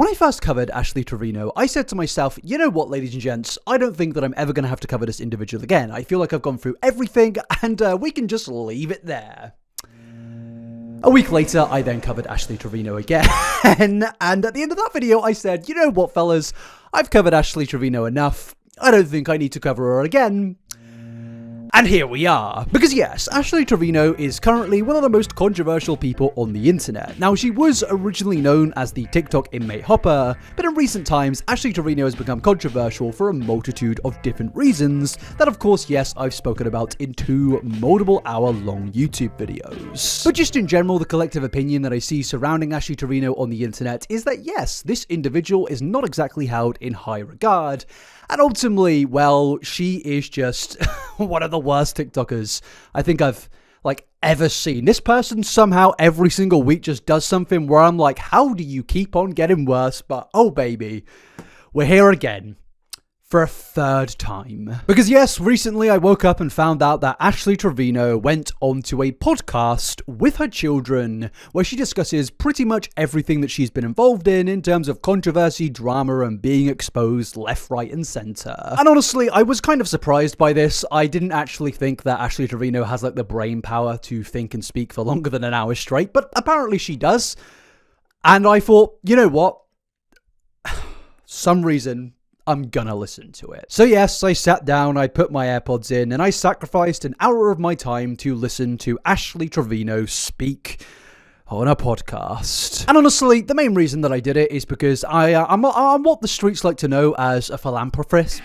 When I first covered Ashley Trevino, I said to myself, you know what, ladies and gents, I don't think that I'm ever going to have to cover this individual again. I feel like I've gone through everything and we can just leave it there. A week later, I then covered Ashley Trevino again, and at the end of that video, I said, you know what, fellas, I've covered Ashley Trevino enough. I don't think I need to cover her again. And here we are. Because yes, Ashley Trevino is currently one of the most controversial people on the internet. Now, she was originally known as the TikTok inmate hopper, but in recent times, Ashley Trevino has become controversial for a multitude of different reasons that, of course, yes, I've spoken about in 2 multiple hour-long YouTube videos. But just in general, the collective opinion that I see surrounding Ashley Trevino on the internet is that yes, this individual is not exactly held in high regard, and ultimately, well, she is just one of the worst TikTokers I think I've, ever seen. This person somehow every single week just does something where I'm like, how do you keep on getting worse? But, oh baby, we're here again. For a 3rd time. Because yes, recently I woke up and found out that Ashley Trevino went onto a podcast with her children where she discusses pretty much everything that she's been involved in terms of controversy, drama, and being exposed left, right, and center. And honestly, I was kind of surprised by this. I didn't actually think that Ashley Trevino has the brain power to think and speak for longer than an hour straight, but apparently she does. And I thought, you know what? Some reason I'm gonna listen to it. So yes, I sat down, I put my AirPods in, and I sacrificed an hour of my time to listen to Ashley Trevino speak on a podcast. And honestly, the main reason that I did it is because I'm what the streets like to know as a philanthropist.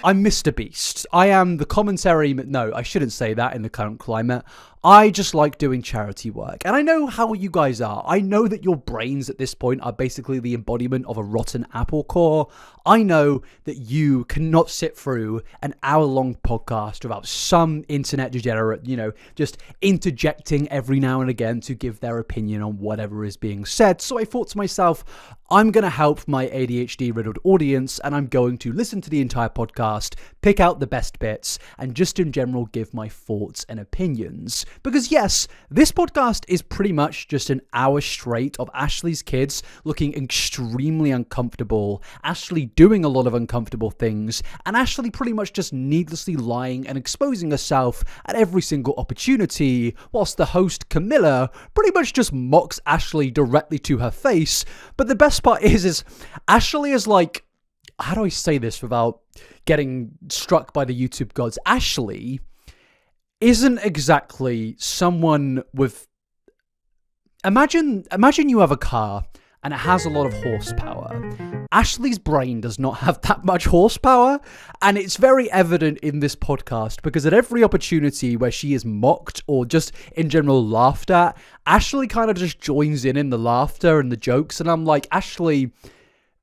I'm Mr. Beast. I am the commentary. No, I shouldn't say that in the current climate. I just like doing charity work. And I know how you guys are. I know that your brains at this point are basically the embodiment of a rotten apple core. I know that you cannot sit through an hour-long podcast without some internet degenerate, just interjecting every now and again to give their opinion on whatever is being said. So I thought to myself, I'm going to help my ADHD-riddled audience, and I'm going to listen to the entire podcast, pick out the best bits, and just in general give my thoughts and opinions. Because yes, this podcast is pretty much just an hour straight of Ashley's kids looking extremely uncomfortable, Ashley doing a lot of uncomfortable things, and Ashley pretty much just needlessly lying and exposing herself at every single opportunity, whilst the host, Camilla, pretty much just mocks Ashley directly to her face. But the best part is Ashley is how do I say this without getting struck by the YouTube gods? Ashley isn't exactly someone with... Imagine you have a car and it has a lot of horsepower. Ashley's brain does not have that much horsepower, and it's very evident in this podcast because at every opportunity where she is mocked or just in general laughed at, Ashley kind of just joins in the laughter and the jokes, and I'm like, Ashley,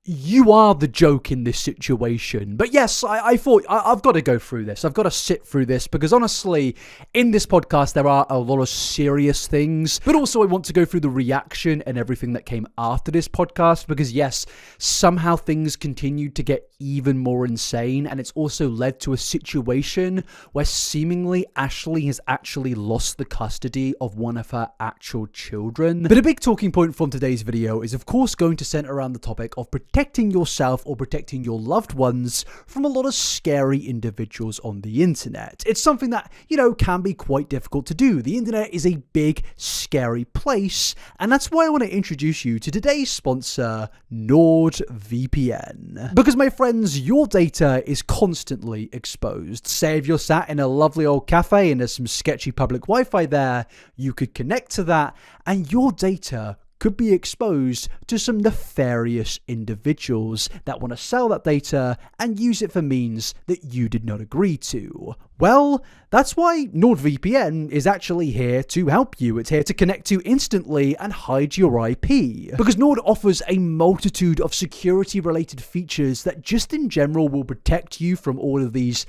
you are the joke in this situation. But yes, I thought I've got to go through this. I've got to sit through this because honestly, in this podcast, there are a lot of serious things, but also I want to go through the reaction and everything that came after this podcast because yes, somehow things continued to get even more insane, and it's also led to a situation where seemingly Ashley has actually lost the custody of one of her actual children. But a big talking point from today's video is of course going to center around the topic of protecting yourself or protecting your loved ones from a lot of scary individuals on the internet. It's something that, can be quite difficult to do. The internet is a big, scary place, and that's why I want to introduce you to today's sponsor, NordVPN. Because my friends, your data is constantly exposed. Say if you're sat in a lovely old cafe and there's some sketchy public Wi-Fi there, you could connect to that and your data could be exposed to some nefarious individuals that want to sell that data and use it for means that you did not agree to. Well, that's why NordVPN is actually here to help you. It's here to connect to instantly and hide your IP. Because Nord offers a multitude of security-related features that just in general will protect you from all of these,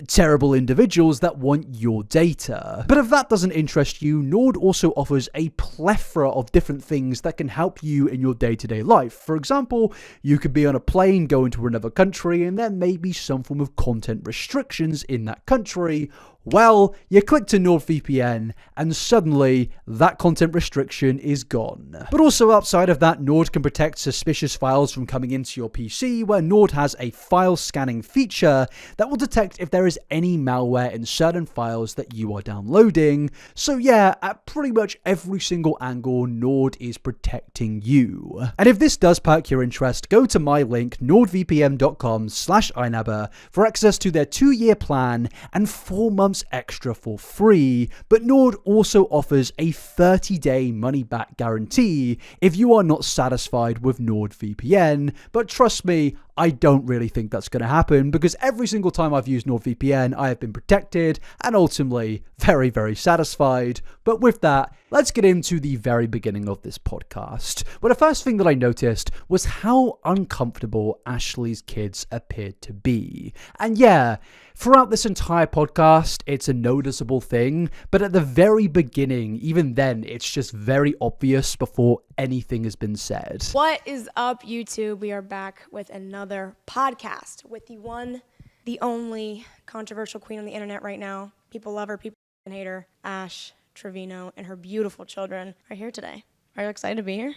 terrible individuals that want your data. But if that doesn't interest you, Nord also offers a plethora of different things that can help you in your day-to-day life. For example, you could be on a plane going to another country and there may be some form of content restrictions in that country, Well, you click to NordVPN and suddenly that content restriction is gone. But also outside of that, Nord can protect suspicious files from coming into your PC, where Nord has a file scanning feature that will detect if there is any malware in certain files that you are downloading. So yeah, at pretty much every single angle, Nord is protecting you. And if this does perk your interest, go to my link, nordvpn.com/inabber, for access to their 2-year plan and 4 months extra for free. But Nord also offers a 30-day money-back guarantee if you are not satisfied with NordVPN. But trust me, I don't really think that's going to happen, because every single time I've used NordVPN, I have been protected and ultimately very, very satisfied. But with that, let's get into the very beginning of this podcast. Well, the first thing that I noticed was how uncomfortable Ashley's kids appeared to be. And yeah, throughout this entire podcast, it's a noticeable thing, but at the very beginning, even then, it's just very obvious before anything has been said. What is up, YouTube? We are back with another podcast with the one, the only controversial queen on the internet right now. People love her, people hate her. Ash Trevino and her beautiful children are here today. Are you excited to be here?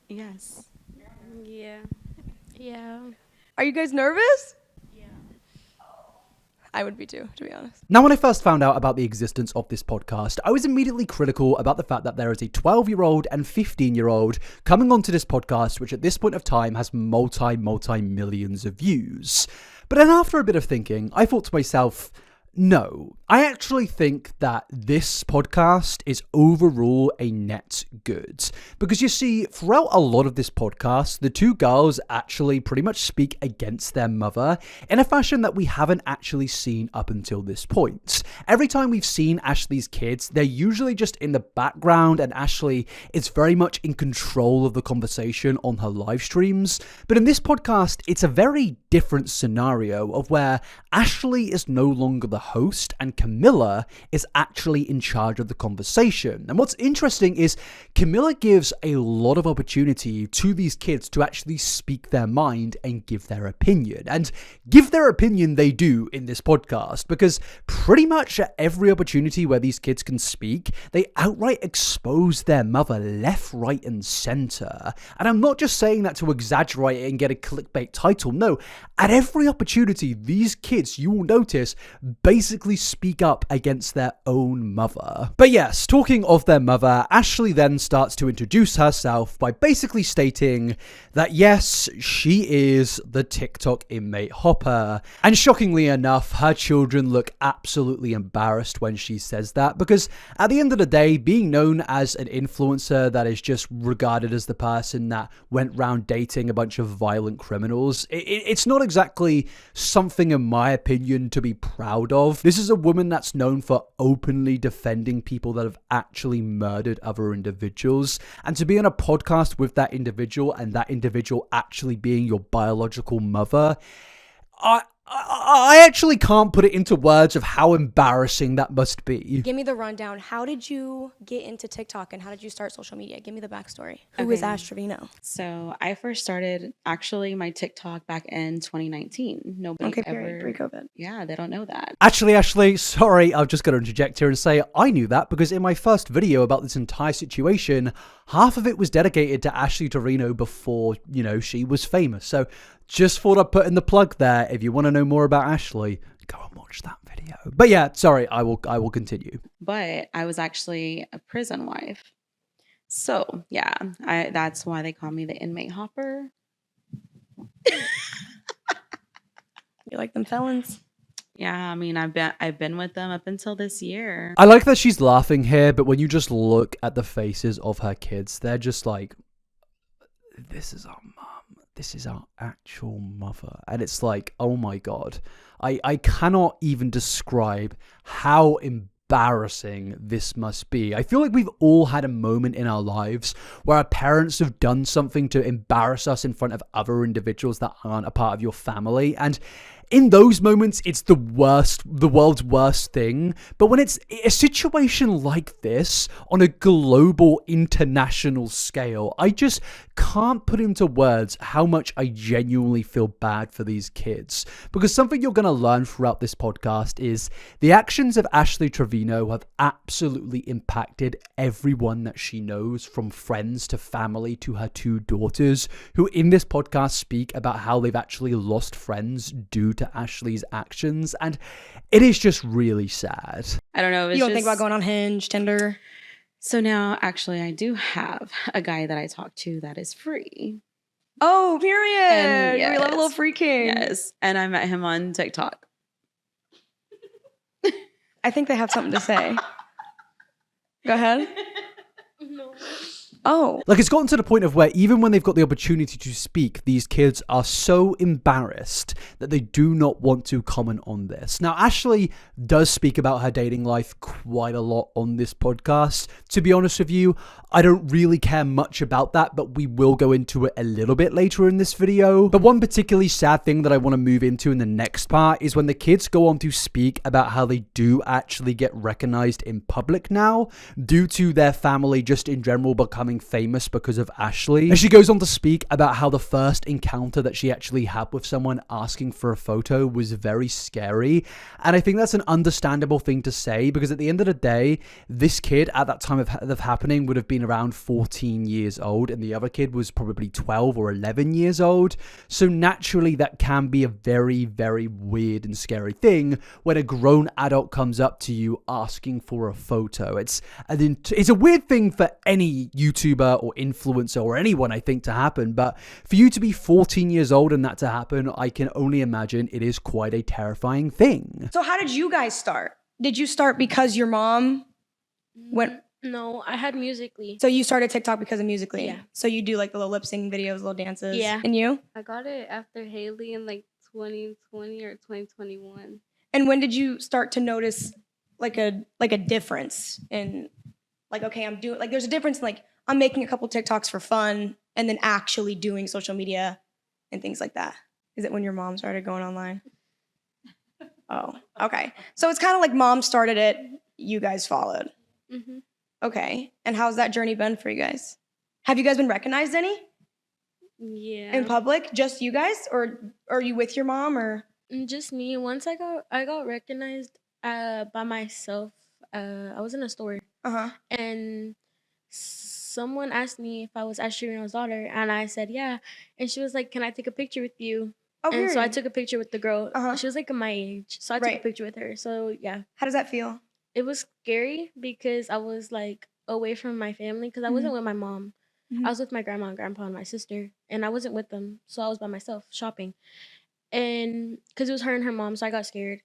Yes. Yeah. Are you guys nervous? I would be too, to be honest. Now, when I first found out about the existence of this podcast, I was immediately critical about the fact that there is a 12-year-old and 15-year-old coming onto this podcast, which at this point of time has multi-millions of views. But then after a bit of thinking, I thought to myself, no, I actually think that this podcast is overall a net good. Because you see, throughout a lot of this podcast, the two girls actually pretty much speak against their mother in a fashion that we haven't actually seen up until this point. Every time we've seen Ashley's kids, they're usually just in the background, and Ashley is very much in control of the conversation on her live streams. But in this podcast, it's a very different scenario of where Ashley is no longer the host and Camilla is actually in charge of the conversation. And what's interesting is Camilla gives a lot of opportunity to these kids to actually speak their mind and give their opinion. And give their opinion they do in this podcast, because pretty much at every opportunity where these kids can speak, they outright expose their mother left, right, and center. And I'm not just saying that to exaggerate it and get a clickbait title. No, at every opportunity, these kids, you will notice, basically speak up against their own mother. But yes, talking of their mother, Ashley then starts to introduce herself by basically stating that yes, she is the TikTok inmate Hopper. And shockingly enough, her children look absolutely embarrassed when she says that, because at the end of the day, being known as an influencer that is just regarded as the person that went round dating a bunch of violent criminals, it's not exactly something, in my opinion, to be proud of. This is a woman that's known for openly defending people that have actually murdered other individuals. And to be on a podcast with that individual, and that individual actually being your biological mother, I actually can't put it into words of how embarrassing that must be. Give me the rundown. How did you get into TikTok and how did you start social media? Give me the backstory. Who is Ash Trevino? So I first started actually my TikTok back in 2019. Nobody ever. Pre-COVID. Yeah, they don't know that. Actually, Ashley, sorry, I've just got to interject here and say I knew that, because in my first video about this entire situation, half of it was dedicated to Ashley Trevino before, she was famous. So just thought I'd put in the plug there. If you want to know more about Ashley, go and watch that video. But yeah, sorry, I will continue. But I was actually a prison wife. So yeah, that's why they call me the inmate Hopper. You like them felons? Yeah, I mean, I've been with them up until this year. I like that she's laughing here, but when you just look at the faces of her kids, they're just like, this is our mom. This is our actual mother. And it's like, oh my God. I cannot even describe how embarrassing this must be. I feel like we've all had a moment in our lives where our parents have done something to embarrass us in front of other individuals that aren't a part of your family. And in those moments, it's the world's worst thing. But when it's a situation like this on a global, international scale, I just can't put into words how much I genuinely feel bad for these kids. Because something you're going to learn throughout this podcast is the actions of Ashley Trevino have absolutely impacted everyone that she knows, from friends to family to her 2 daughters, who in this podcast speak about how they've actually lost friends due to Ashley's actions. And it is just really sad. I don't know. You don't think about going on Hinge, Tinder? So now, actually, I do have a guy that I talk to that is free. Oh, period. And We love a little yes. freaking. Yes. And I met him on TikTok. I think they have something to say. Go ahead. No. Oh. Like, it's gotten to the point of where even when they've got the opportunity to speak, these kids are so embarrassed that they do not want to comment on this. Now, Ashley does speak about her dating life quite a lot on this podcast. To be honest with you, I don't really care much about that, but we will go into it a little bit later in this video. But one particularly sad thing that I want to move into in the next part is when the kids go on to speak about how they do actually get recognized in public now due to their family just in general becoming famous because of Ashley. And she goes on to speak about how the first encounter that she actually had with someone asking for a photo was very scary. And I think that's an understandable thing to say, because at the end of the day, this kid at that time of happening would have been around 14 years old, and the other kid was probably 12 or 11 years old. So naturally, that can be a very, very weird and scary thing when a grown adult comes up to you asking for a photo. It's a weird thing for any YouTuber or influencer or anyone, I think, to happen. But for you to be 14 years old and that to happen, I can only imagine it is quite a terrifying thing. So how did you guys start? Did you start because your mom went? No, I had Musical.ly. So you started TikTok because of Musical.ly? Yeah. So you do like the little lip sync videos, little dances? Yeah. And you? I got it after Haley in like 2020 or 2021. And when did you start to notice like a difference in like, okay, I'm doing, like, there's a difference in like, I'm making a couple TikToks for fun and then actually doing social media and things like that? Is it when your mom started going online? Oh, okay. So it's kind of like mom started it, you guys followed. Mm-hmm. Okay. And how's that journey been for you guys? Have you guys been recognized any Yeah. in public? Just you guys? Or are you with your mom or? Just me. Once I got recognized by myself. I was in a store Uh-huh. and someone asked me if I was Ashley Reno's daughter, and I said yeah. And she was like, "Can I take a picture with you?" Oh, And so I period. took a picture with the girl. Uh-huh. She was like my age, so I took Right. a picture with her. So yeah, How does that feel? it was scary because I was like away from my family because I wasn't with my mom. Mhm. I was with my grandma and grandpa and my sister, and I wasn't with them, so I was by myself shopping. And because it was her and her mom, so I got scared.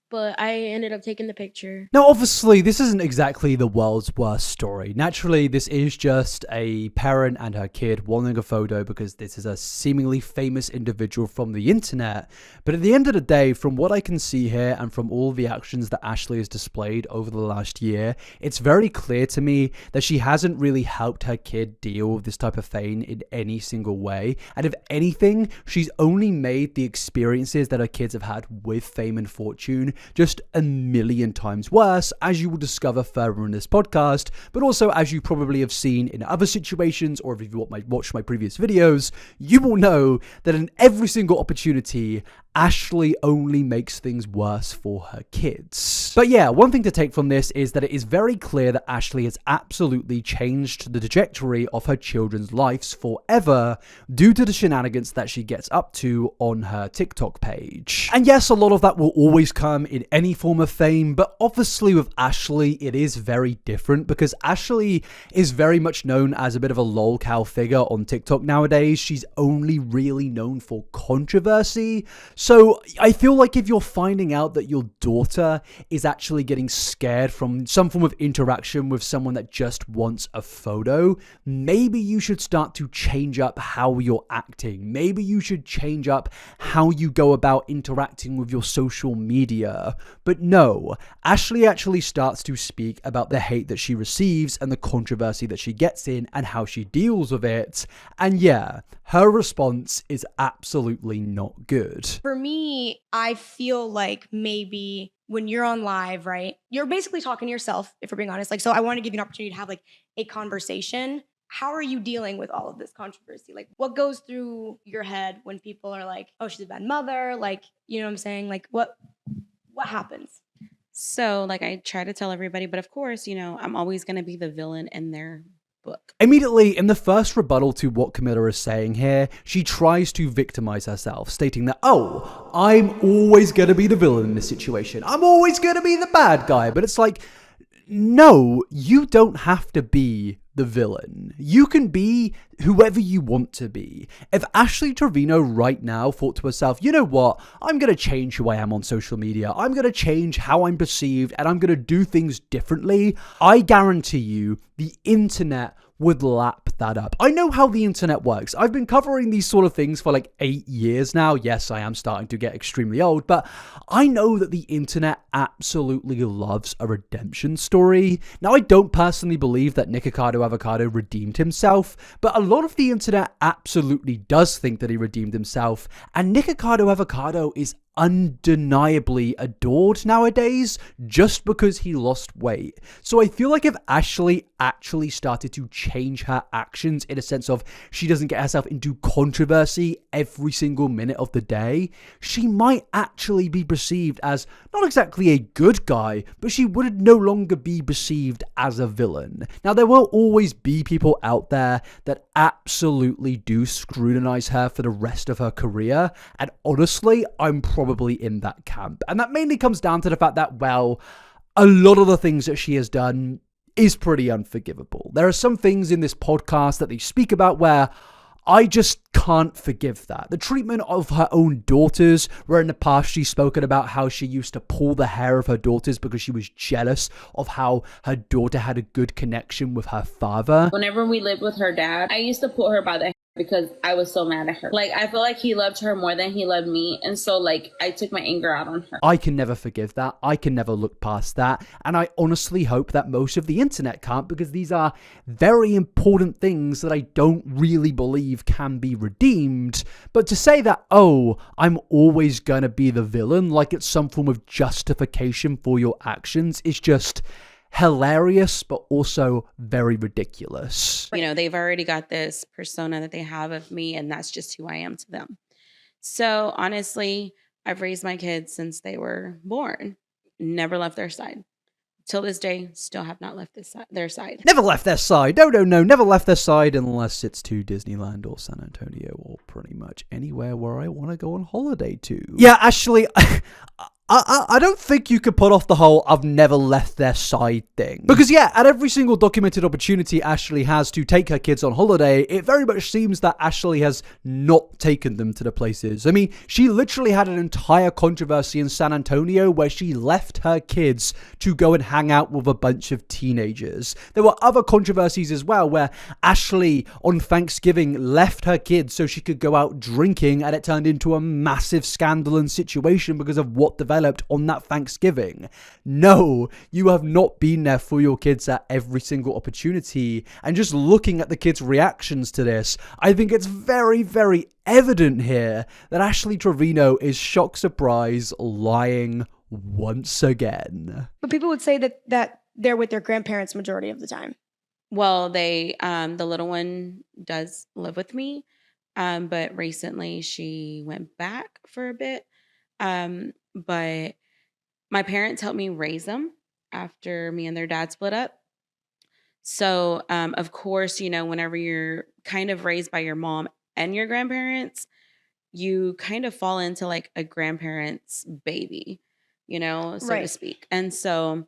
But I ended up taking the picture. Now, obviously, this isn't exactly the world's worst story. Naturally, this is just a parent and her kid wanting a photo because this is a seemingly famous individual from the internet. But at the end of the day, from what I can see here and from all the actions that Ashley has displayed over the last year, it's very clear to me that she hasn't really helped her kid deal with this type of fame in any single way. And if anything, she's only made the experiences that her kids have had with fame and fortune just a million times worse, as you will discover further in this podcast, but also as you probably have seen in other situations, or if you watched my previous videos, you will know that in every single opportunity, Ashley only makes things worse for her kids. But yeah, one thing to take from this is that it is very clear that Ashley has absolutely changed the trajectory of her children's lives forever due to the shenanigans that she gets up to on her TikTok page. And yes, a lot of that will always come in any form of fame, but obviously with Ashley, it is very different because Ashley is very much known as a bit of a lolcow figure on TikTok nowadays. She's only really known for controversy. So I feel like if you're finding out that your daughter is actually getting scared from some form of interaction with someone that just wants a photo, maybe you should start to change up how you're acting. Maybe you should change up how you go about interacting with your social media. But no, Ashley actually starts to speak about the hate that she receives and the controversy that she gets in and how she deals with it. And yeah, her response is absolutely not good. For me, I feel like maybe when you're on live, right, you're basically talking to yourself, if we're being honest. Like, so I want to give you an opportunity to have like a conversation. How are you dealing with all of this controversy? Like, what goes through your head when people are like, oh, she's a bad mother? Like, you know what I'm saying? Like, what happens? So, like, I try to tell everybody, but of course, I'm always going to be the villain in their book. Immediately, in the first rebuttal to what Camilla is saying here, she tries to victimize herself, stating that, oh, I'm always going to be the villain in this situation. I'm always going to be the bad guy. But it's like, no, you don't have to be the villain. You can be whoever you want to be. If Ashley Trevino right now thought to herself, you know what, I'm going to change who I am on social media. I'm going to change how I'm perceived and I'm going to do things differently. I guarantee you the internet would lap that up. I know how the internet works. I've been covering these sort of things for like 8 years now. Yes, I am starting to get extremely old, but I know that the internet absolutely loves a redemption story. Now, I don't personally believe that Nikocado Avocado redeemed himself, but a lot of the internet absolutely does think that he redeemed himself, and Nikocado Avocado is undeniably adored nowadays just because he lost weight. So I feel like if Ashley actually started to change her actions in a sense of she doesn't get herself into controversy every single minute of the day, she might actually be perceived as not exactly a good guy, but she would no longer be perceived as a villain. Now, there will always be people out there that absolutely do scrutinize her for the rest of her career, and honestly, I'm probably in that camp. And that mainly comes down to the fact that, well, a lot of the things that she has done is pretty unforgivable. There are some things in this podcast that they speak about where I just can't forgive that. The treatment of her own daughters, where in the past she's spoken about how she used to pull the hair of her daughters because she was jealous of how her daughter had a good connection with her father. Whenever we lived with her dad, I used to pull her by the hair because I was so mad at her. Like, I feel like he loved her more than he loved me. And so, like, I took my anger out on her. I can never forgive that. I can never look past that. And I honestly hope that most of the internet can't, because these are very important things that I don't really believe can be redeemed. But to say that, oh, I'm always going to be the villain, like it's some form of justification for your actions, is just hilarious, but also very ridiculous. They've already got this persona that they have of me, and that's just who I am to them. So honestly, I've raised my kids since they were born, never left their side. Till this day, still have not left their side. Never left their side. No, never left their side unless it's to Disneyland or San Antonio or pretty much anywhere where I want to go on holiday to. Yeah, actually, I don't think you could put off the whole I've never left their side thing. Because yeah, at every single documented opportunity Ashley has to take her kids on holiday, it very much seems that Ashley has not taken them to the places. I mean, she literally had an entire controversy in San Antonio where she left her kids to go and hang out with a bunch of teenagers. There were other controversies as well where Ashley on Thanksgiving left her kids so she could go out drinking, and it turned into a massive scandal and situation because of what developed on that Thanksgiving. No, you have not been there for your kids at every single opportunity. And just looking at the kids' reactions to this, I think it's very, very evident here that Ashley Trevino is shock surprise lying once again. But people would say that they're with their grandparents majority of the time. Well, the little one does live with me, but recently she went back for a bit. But my parents helped me raise them after me and their dad split up. So, of course, whenever you're kind of raised by your mom and your grandparents, you kind of fall into like a grandparent's baby, so Right. to speak. And so,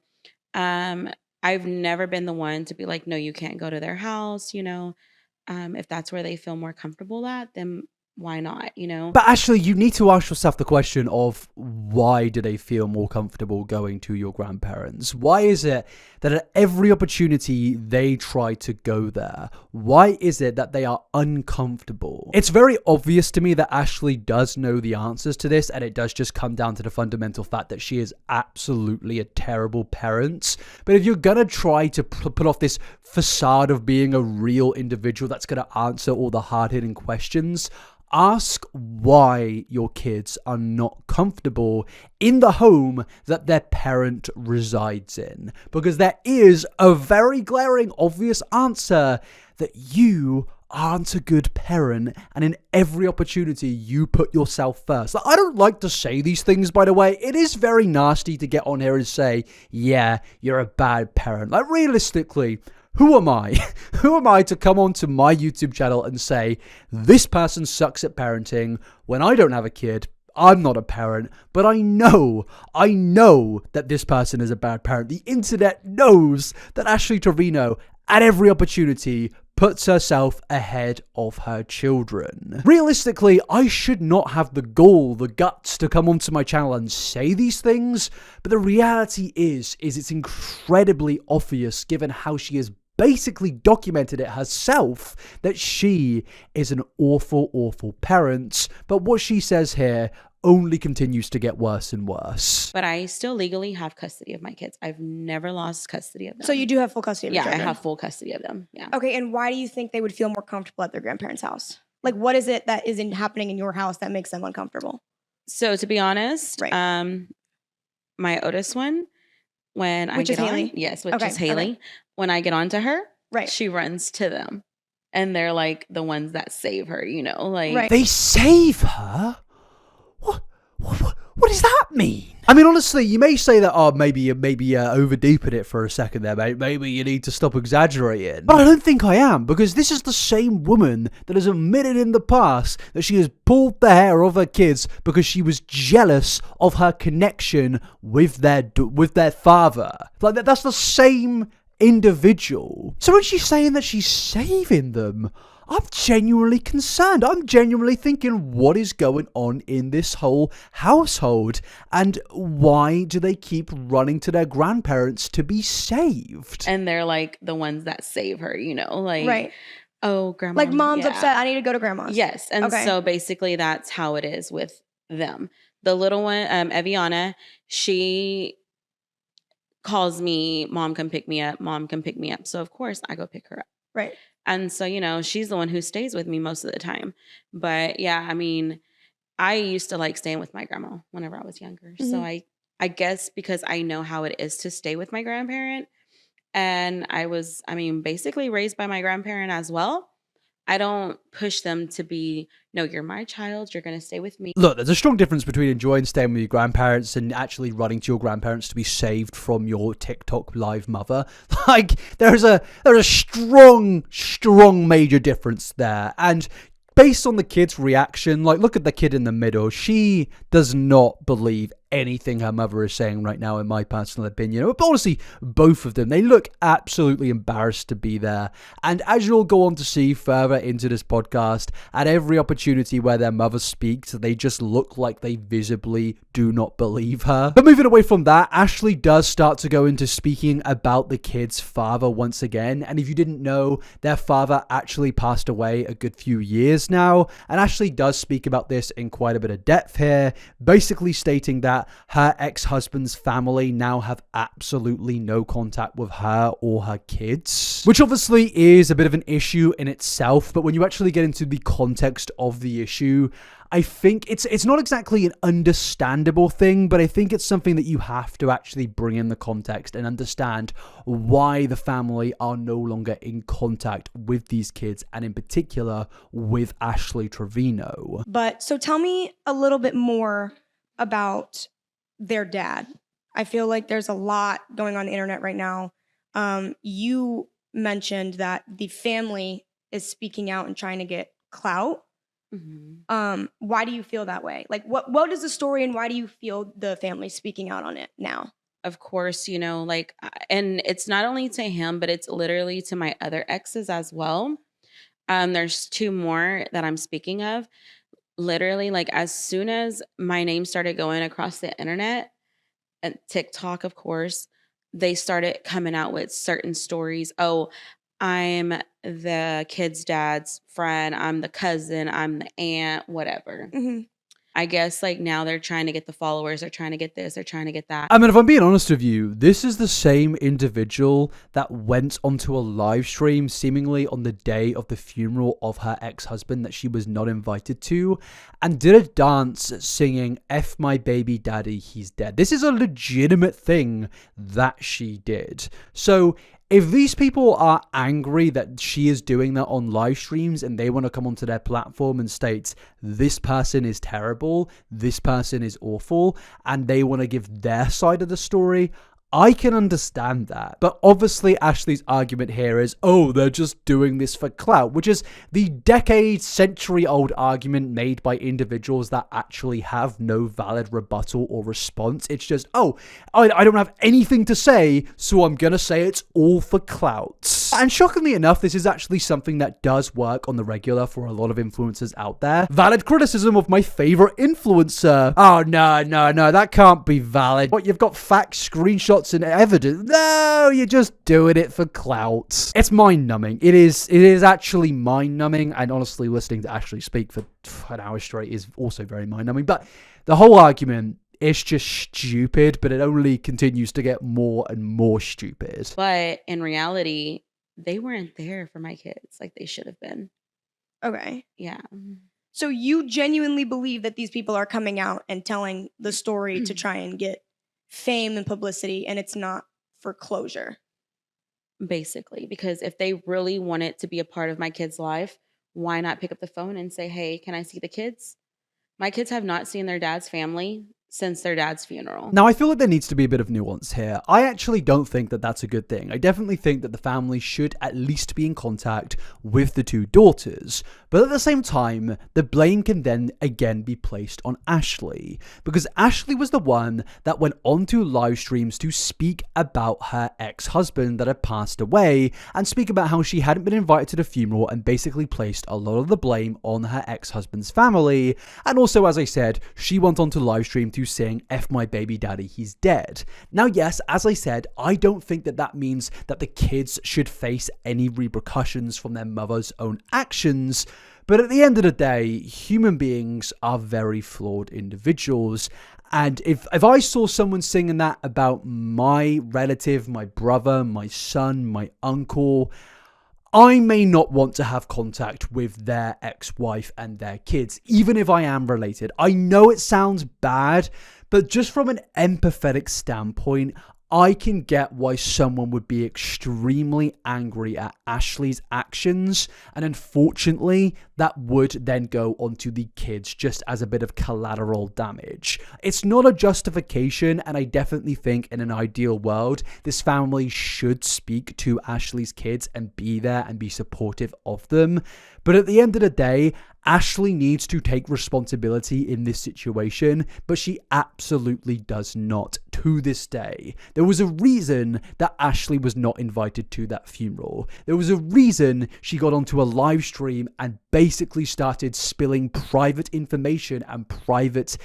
I've never been the one to be like, no, you can't go to their house, if that's where they feel more comfortable at, then why not, you know? But actually, you need to ask yourself the question of why do they feel more comfortable going to your grandparents? Why is it that at every opportunity they try to go there? Why is it that they are uncomfortable? It's very obvious to me that Ashley does know the answers to this, and it does just come down to the fundamental fact that she is absolutely a terrible parent. But if you're gonna try to put off this facade of being a real individual that's gonna answer all the hard-hitting questions, ask why your kids are not comfortable in the home that their parent resides in. Because there is a very glaring, obvious answer that you aren't a good parent, and in every opportunity you put yourself first. Like, I don't like to say these things, by the way. It is very nasty to get on here and say, yeah, you're a bad parent. Like, realistically, who am I? Who am I to come onto my YouTube channel and say, this person sucks at parenting when I don't have a kid? I'm not a parent, but I know that this person is a bad parent. The internet knows that Ashley Trevino, at every opportunity, puts herself ahead of her children. Realistically, I should not have the gall, the guts to come onto my channel and say these things, but the reality is it's incredibly obvious given how she has basically documented it herself that she is an awful, awful parent. But what she says here only continues to get worse and worse. But I still legally have custody of my kids. I've never lost custody of them. So you do have full custody of your Yeah, I children? have full custody of them. Yeah. Okay, and why do you think they would feel more comfortable at their grandparents' house? Like, what is it that isn't happening in your house that makes them uncomfortable? So to be honest, Right. my oldest one, when Which I is get Haley? on, yes, which Okay, is Haley. okay. When I get onto her, Right. she runs to them, and they're like the ones that save her. You know, like Right. They save her? What does that mean? I mean, honestly, you may say that, oh, maybe overdeeping it for a second there, mate. Maybe you need to stop exaggerating. But I don't think I am, because this is the same woman that has admitted in the past that she has pulled the hair of her kids because she was jealous of her connection with their father. Like, that's the same individual. So when she's saying that she's saving them, I'm genuinely concerned. I'm genuinely thinking, what is going on in this whole household? And why do they keep running to their grandparents to be saved? and they're like the ones that save her. You know, like Right. oh, grandma, Like, mom's yeah. upset. I need to go to grandma's. Yes, and Okay. so basically that's how it is with them. The little one, Eviana, she calls me, mom, come pick me up. Mom, come pick me up. So of course I go pick her up. Right. And so, you know, she's the one who stays with me most of the time. But yeah, I mean, I used to like staying with my grandma whenever I was younger. So Mhm. I guess because I know how it is to stay with my grandparent, and I mean, basically raised by my grandparent as well. I don't push them to be, no, you're my child, you're going to stay with me. Look, there's a strong difference between enjoying staying with your grandparents and actually running to your grandparents to be saved from your TikTok live mother. Like, there's a strong major difference there. And based on the kid's reaction, like, look at the kid in the middle. She does not believe anything her mother is saying right now, in my personal opinion. But honestly, both of them, they look absolutely embarrassed to be there. And as you'll go on to see further into this podcast, at every opportunity where their mother speaks, they just look like they visibly do not believe her. But moving away from that, Ashley does start to go into speaking about the kid's father once again. And if you didn't know, their father actually passed away a good few years now. And Ashley does speak about this in quite a bit of depth here, basically stating that her ex-husband's family now have absolutely no contact with her or her kids, which obviously is a bit of an issue in itself. But when you actually get into the context of the issue, I think it's not exactly an understandable thing, but I think it's something that you have to actually bring in the context and understand why the family are no longer in contact with these kids, and in particular with Ashley Trevino. But so tell me a little bit more about their dad. I feel like there's a lot going on the internet right now. You mentioned that the family is speaking out and trying to get clout. Mm-hmm. Why do you feel that way? Like, what is the story, and why do you feel the family speaking out on it now? Of course, you know, like, and it's not only to him, but it's literally to my other exes as well. There's two more that I'm speaking of. literally, like, as soon as my name started going across the internet and TikTok, of course, they started coming out with certain stories. Oh, I'm the kid's dad's friend. I'm the cousin. I'm the aunt, whatever. Hmm. I guess like now they're trying to get the followers. They're trying to get this. They're trying to get that. I mean, if I'm being honest with you, this is the same individual that went onto a live stream seemingly on the day of the funeral of her ex-husband that she was not invited to and did a dance singing F my baby daddy, he's dead. This is a legitimate thing that she did. So if these people are angry that she is doing that on live streams and they want to come onto their platform and state this person is terrible, this person is awful, and they want to give their side of the story, I can understand that. But obviously Ashley's argument here is, oh, they're just doing this for clout, which is the decade, century-old argument made by individuals that actually have no valid rebuttal or response. It's just, oh, I don't have anything to say, so I'm going to say it's all for clout. And shockingly enough, this is actually something that does work on the regular for a lot of influencers out there. Valid criticism of my favorite influencer. Oh, no, that can't be valid. What, you've got facts, screenshots, and evidence? No, you're just doing it for clout. It's mind-numbing. It is actually mind-numbing, and honestly, listening to Ashley speak for an hour straight is also very mind-numbing. But the whole argument is just stupid, but it only continues to get more and more stupid. But in reality, they weren't there for my kids like they should have been. Okay. Yeah. So you genuinely believe that these people are coming out and telling the story to try and get fame and publicity, and it's not for closure? Basically, because if they really wanted to be a part of my kid's life, why not pick up the phone and say, hey, can I see the kids? My kids have not seen their dad's family since their dad's funeral. Now, I feel like there needs to be a bit of nuance here. I actually don't think that that's a good thing. I definitely think that the family should at least be in contact with the two daughters. But at the same time, the blame can then again be placed on Ashley, because Ashley was the one that went onto live streams to speak about her ex-husband that had passed away and speak about how she hadn't been invited to the funeral and basically placed a lot of the blame on her ex-husband's family. And also, as I said, she went onto live stream to sing F my baby daddy, he's dead. Now, yes, as I said, I don't think that that means that the kids should face any repercussions from their mother's own actions. But at the end of the day, human beings are very flawed individuals. And if I saw someone singing that about my relative, my brother, my son, my uncle, I may not want to have contact with their ex-wife and their kids, even if I am related. I know it sounds bad, but just from an empathetic standpoint, I can get why someone would be extremely angry at Ashley's actions, and unfortunately, that would then go onto the kids just as a bit of collateral damage. It's not a justification, and I definitely think in an ideal world, this family should speak to Ashley's kids and be there and be supportive of them. But at the end of the day, Ashley needs to take responsibility in this situation, but she absolutely does not to this day. There was a reason that Ashley was not invited to that funeral. There was a reason she got onto a live stream and basically started spilling private information and private,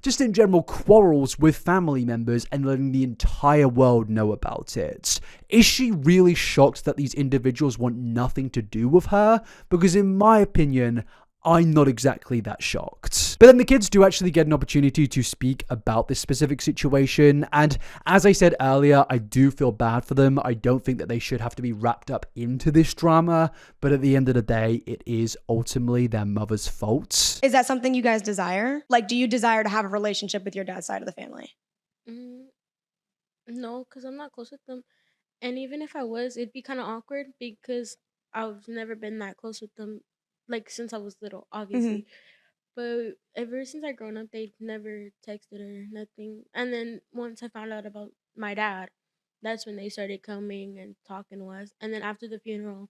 just in general quarrels with family members and letting the entire world know about it. Is she really shocked that these individuals want nothing to do with her? Because in my opinion, I'm not exactly that shocked. But then the kids do actually get an opportunity to speak about this specific situation. And as I said earlier, I do feel bad for them. I don't think that they should have to be wrapped up into this drama. But at the end of the day, it is ultimately their mother's fault. Is that something you guys desire? Like, do you desire to have a relationship with your dad's side of the family? No, because I'm not close with them. And even if I was, it'd be kind of awkward because I've never been that close with them, like since I was little, obviously. But ever since I grown up, they've never texted or nothing. And then once I found out about my dad, that's when they started coming and talking to us. And then after the funeral,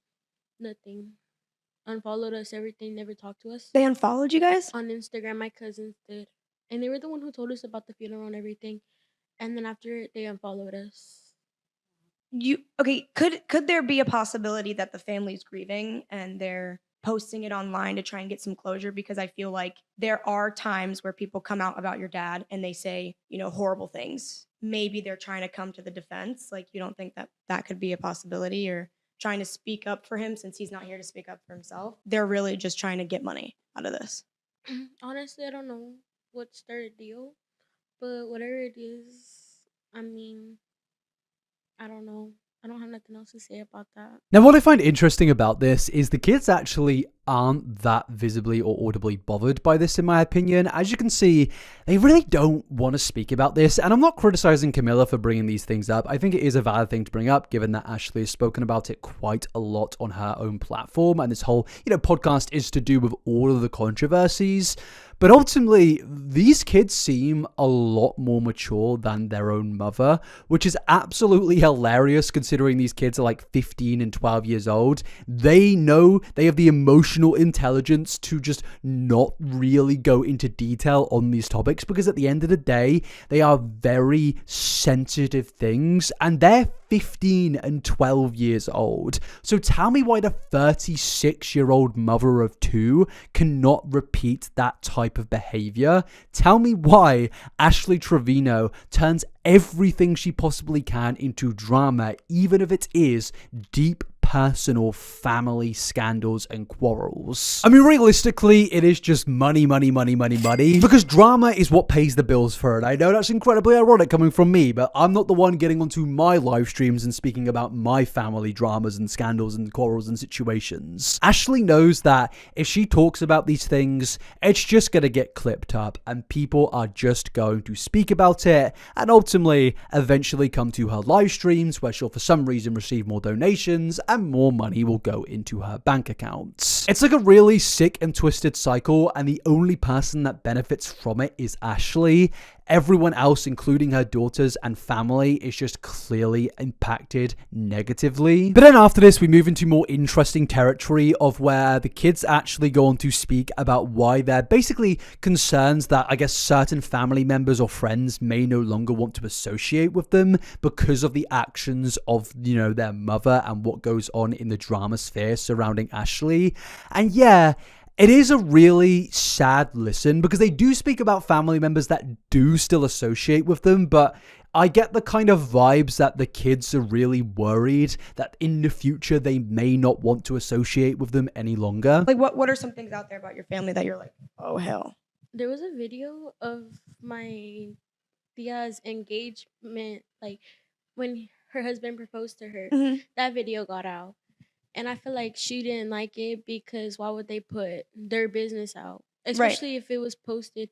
nothing. Unfollowed us, everything, never talked to us. They unfollowed you guys? On Instagram, my cousins did. And they were the one who told us about the funeral and everything. And then after it, they unfollowed us. Okay, could there be a possibility that the family's grieving and they're posting it online to try and get some closure, because I feel like there are times where people come out about your dad and they say, horrible things. Maybe they're trying to come to the defense. Like, you don't think that that could be a possibility, or trying to speak up for him since he's not here to speak up for himself? They're really just trying to get money out of this. Honestly, I don't know what's their deal, but whatever it is, I mean, I don't know. I don't have nothing else to say about that. Now, what I find interesting about this is the kids actually aren't that visibly or audibly bothered by this, in my opinion. As you can see, they really don't want to speak about this. And I'm not criticizing Camilla for bringing these things up. I think it is a valid thing to bring up, given that Ashley has spoken about it quite a lot on her own platform. And this whole, podcast is to do with all of the controversies. But ultimately, these kids seem a lot more mature than their own mother, which is absolutely hilarious considering these kids are like 15 and 12 years old. They know, they have the emotional intelligence to just not really go into detail on these topics, because at the end of the day, they are very sensitive things, and they're 15 and 12 years old. So tell me why the 36-year-old mother of two cannot repeat that type of behavior. Tell me why Ashley Trevino turns everything she possibly can into drama, even if it is deep personal family scandals and quarrels. I mean, realistically, it is just money, because drama is what pays the bills for it. I know that's incredibly ironic coming from me, but I'm not the one getting onto my live streams and speaking about my family dramas and scandals and quarrels and situations. Ashley knows that if she talks about these things, it's just going to get clipped up and people are just going to speak about it and ultimately eventually come to her live streams where she'll for some reason receive more donations and more money will go into her bank accounts. It's like a really sick and twisted cycle, and the only person that benefits from it is Ashley. Everyone else, including her daughters and family, is just clearly impacted negatively. But then after this, we move into more interesting territory of where the kids actually go on to speak about why they're basically concerns that, I guess, certain family members or friends may no longer want to associate with them because of the actions of, their mother and what goes on in the drama sphere surrounding Ashley. And yeah, it is a really sad listen because they do speak about family members that do still associate with them, but I get the kind of vibes that the kids are really worried that in the future they may not want to associate with them any longer. Like, what are some things out there about your family that you're like, oh, hell? There was a video of my tia's engagement, like when her husband proposed to her. Mm-hmm. That video got out. And I feel like she didn't like it because why would they put their business out? Especially if it was posted,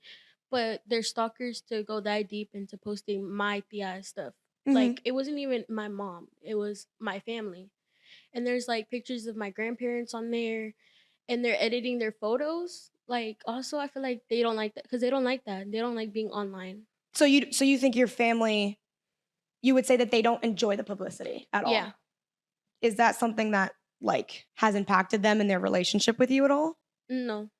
but they're stalkers to go that deep into posting my tia stuff. Mm-hmm. Like, it wasn't even my mom. It was my family. And there's, like, pictures of my grandparents on there. And they're editing their photos. Like, also, I feel like they don't like that. Because they don't like that. They don't like being online. So you think your family, you would say that they don't enjoy the publicity at all? Yeah. Is that something that, like, has impacted them in their relationship with you at all? No.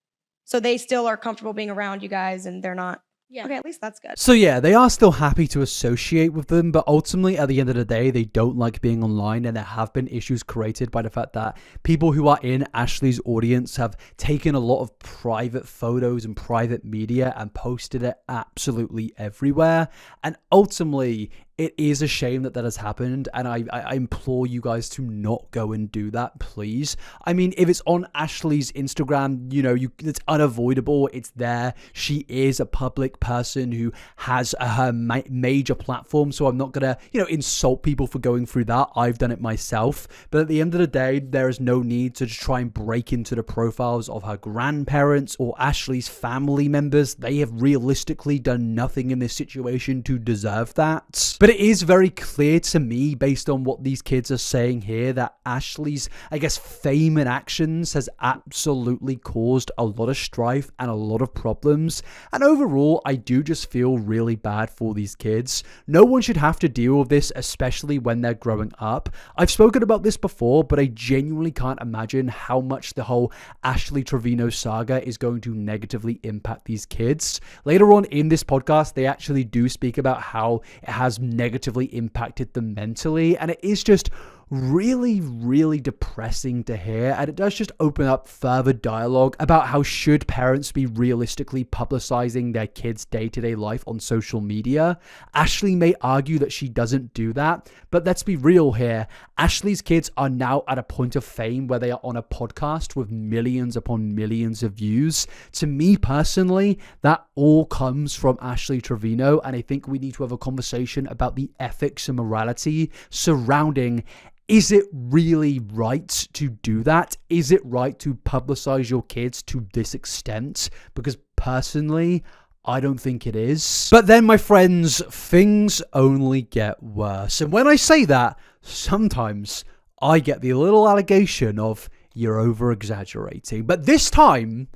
So they still are comfortable being around you guys and they're not? Yeah. Okay, at least that's good. So yeah, they are still happy to associate with them, but ultimately at the end of the day, they don't like being online, and there have been issues created by the fact that people who are in Ashley's audience have taken a lot of private photos and private media and posted it absolutely everywhere. And ultimately, it is a shame that has happened, and I implore you guys to not go and do that, please. I mean, if it's on Ashley's Instagram, it's unavoidable. It's there. She is a public person who has her major platform, so I'm not gonna, insult people for going through that. I've done it myself. But at the end of the day, there is no need to just try and break into the profiles of her grandparents or Ashley's family members. They have realistically done nothing in this situation to deserve that. But it is very clear to me, based on what these kids are saying here, that Ashley's, I guess, fame and actions has absolutely caused a lot of strife and a lot of problems. And overall, I do just feel really bad for these kids. No one should have to deal with this, especially when they're growing up. I've spoken about this before, but I genuinely can't imagine how much the whole Ashley Trevino saga is going to negatively impact these kids. Later on in this podcast, they actually do speak about how it has negatively impacted them mentally, and it is just really, really depressing to hear, and it does just open up further dialogue about how should parents be realistically publicizing their kids' day-to-day life on social media. Ashley may argue that she doesn't do that, but let's be real here. Ashley's kids are now at a point of fame where they are on a podcast with millions upon millions of views. To me personally, that all comes from Ashley Trevino, and I think we need to have a conversation about the ethics and morality surrounding, is it really right to do that? Is it right to publicize your kids to this extent? Because personally, I don't think it is. But then, my friends, things only get worse. And when I say that, sometimes I get the little allegation of, you're over-exaggerating. But this time,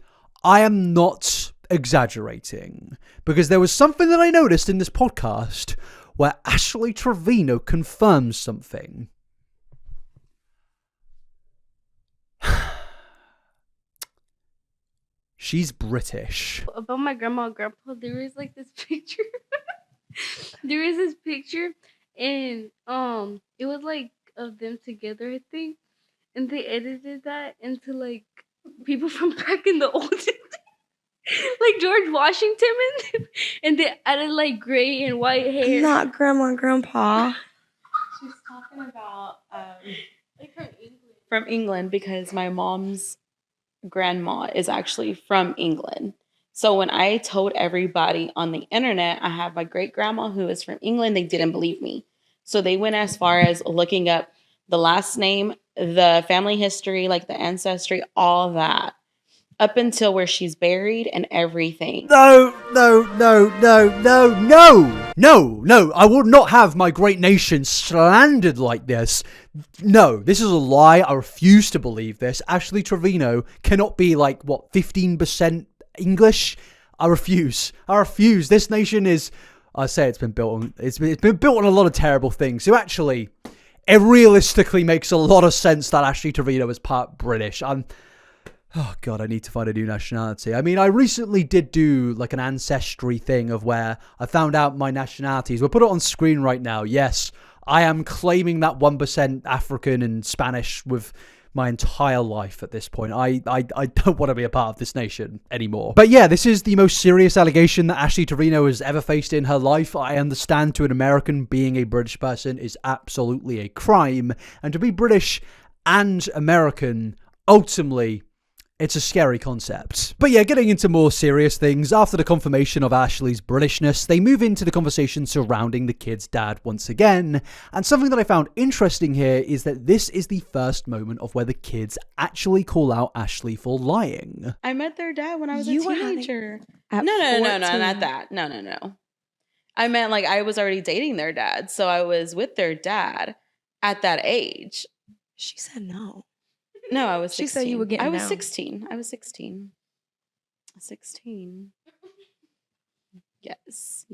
I am not exaggerating. Because there was something that I noticed in this podcast where Ashley Trevino confirms something. She's British. About my grandma and grandpa, there is like this picture. There is this picture, and it was like of them together, I think, and they edited that into like people from back in the old days. Like George Washington, and they added like gray and white hair. Not grandma and grandpa. She's talking about Like from England. from England because my mom's grandma is actually from England. So when I told everybody on the internet I have my great grandma who is from England, they didn't believe me. So they went as far as looking up the last name, the family history, like the ancestry, all that, up until where she's buried and everything. No. I will not have my great nation slandered like this. No, this is a lie. I refuse to believe this. Ashley Trevino cannot be 15% English? I refuse. This nation is, I say it's been built on a lot of terrible things. So actually, it realistically makes a lot of sense that Ashley Trevino is part British. Oh God, I need to find a new nationality. I mean, I recently did do an ancestry thing of where I found out my nationalities. We'll put it on screen right now. Yes, I am claiming that 1% African and Spanish with my entire life at this point. I don't want to be a part of this nation anymore. But yeah, this is the most serious allegation that Ashley Trevino has ever faced in her life. I understand to an American, being a British person is absolutely a crime. And to be British and American, ultimately, it's a scary concept. But yeah, getting into more serious things, after the confirmation of Ashley's Britishness, they move into the conversation surrounding the kid's dad once again. And something that I found interesting here is that this is the first moment of where the kids actually call out Ashley for lying. I met their dad when I was You a were teenager. at No, 14. not that. No. I meant I was already dating their dad, so I was with their dad at that age. She said no. No, I was 16. She said you were getting I was down. 16. I was 16. 16. Yes.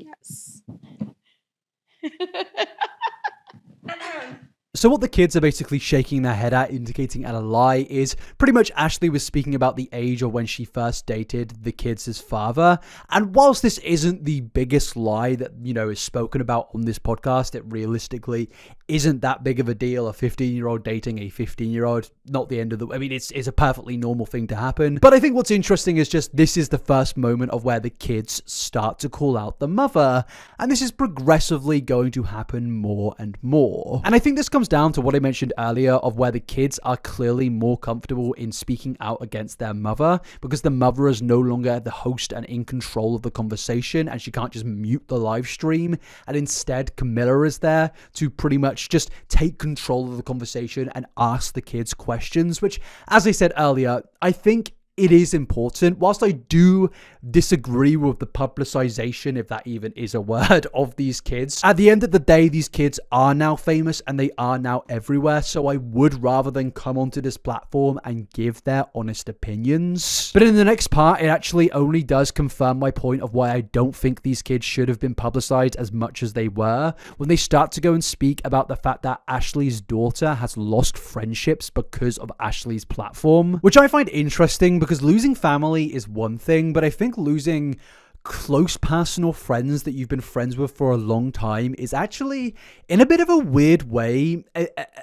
So what the kids are basically shaking their head at, indicating at a lie, is pretty much Ashley was speaking about the age of when she first dated the kids' father. And whilst this isn't the biggest lie that, is spoken about on this podcast, it realistically isn't that big of a deal. A 15-year-old dating a 15-year-old, not the end of the... I mean, it's a perfectly normal thing to happen. But I think what's interesting is just this is the first moment of where the kids start to call out the mother. And this is progressively going to happen more and more. And I think this comes down to what I mentioned earlier of where the kids are clearly more comfortable in speaking out against their mother because the mother is no longer the host and in control of the conversation and she can't just mute the live stream, and instead Camilla is there to pretty much just take control of the conversation and ask the kids questions, which, as I said earlier, I think it is important. Whilst I do disagree with the publicization, if that even is a word, of these kids, at the end of the day, these kids are now famous and they are now everywhere. So I would rather than come onto this platform and give their honest opinions. But in the next part, it actually only does confirm my point of why I don't think these kids should have been publicized as much as they were. When they start to go and speak about the fact that Ashley's daughter has lost friendships because of Ashley's platform, which I find interesting because losing family is one thing, but I think losing close personal friends that you've been friends with for a long time is actually, in a bit of a weird way,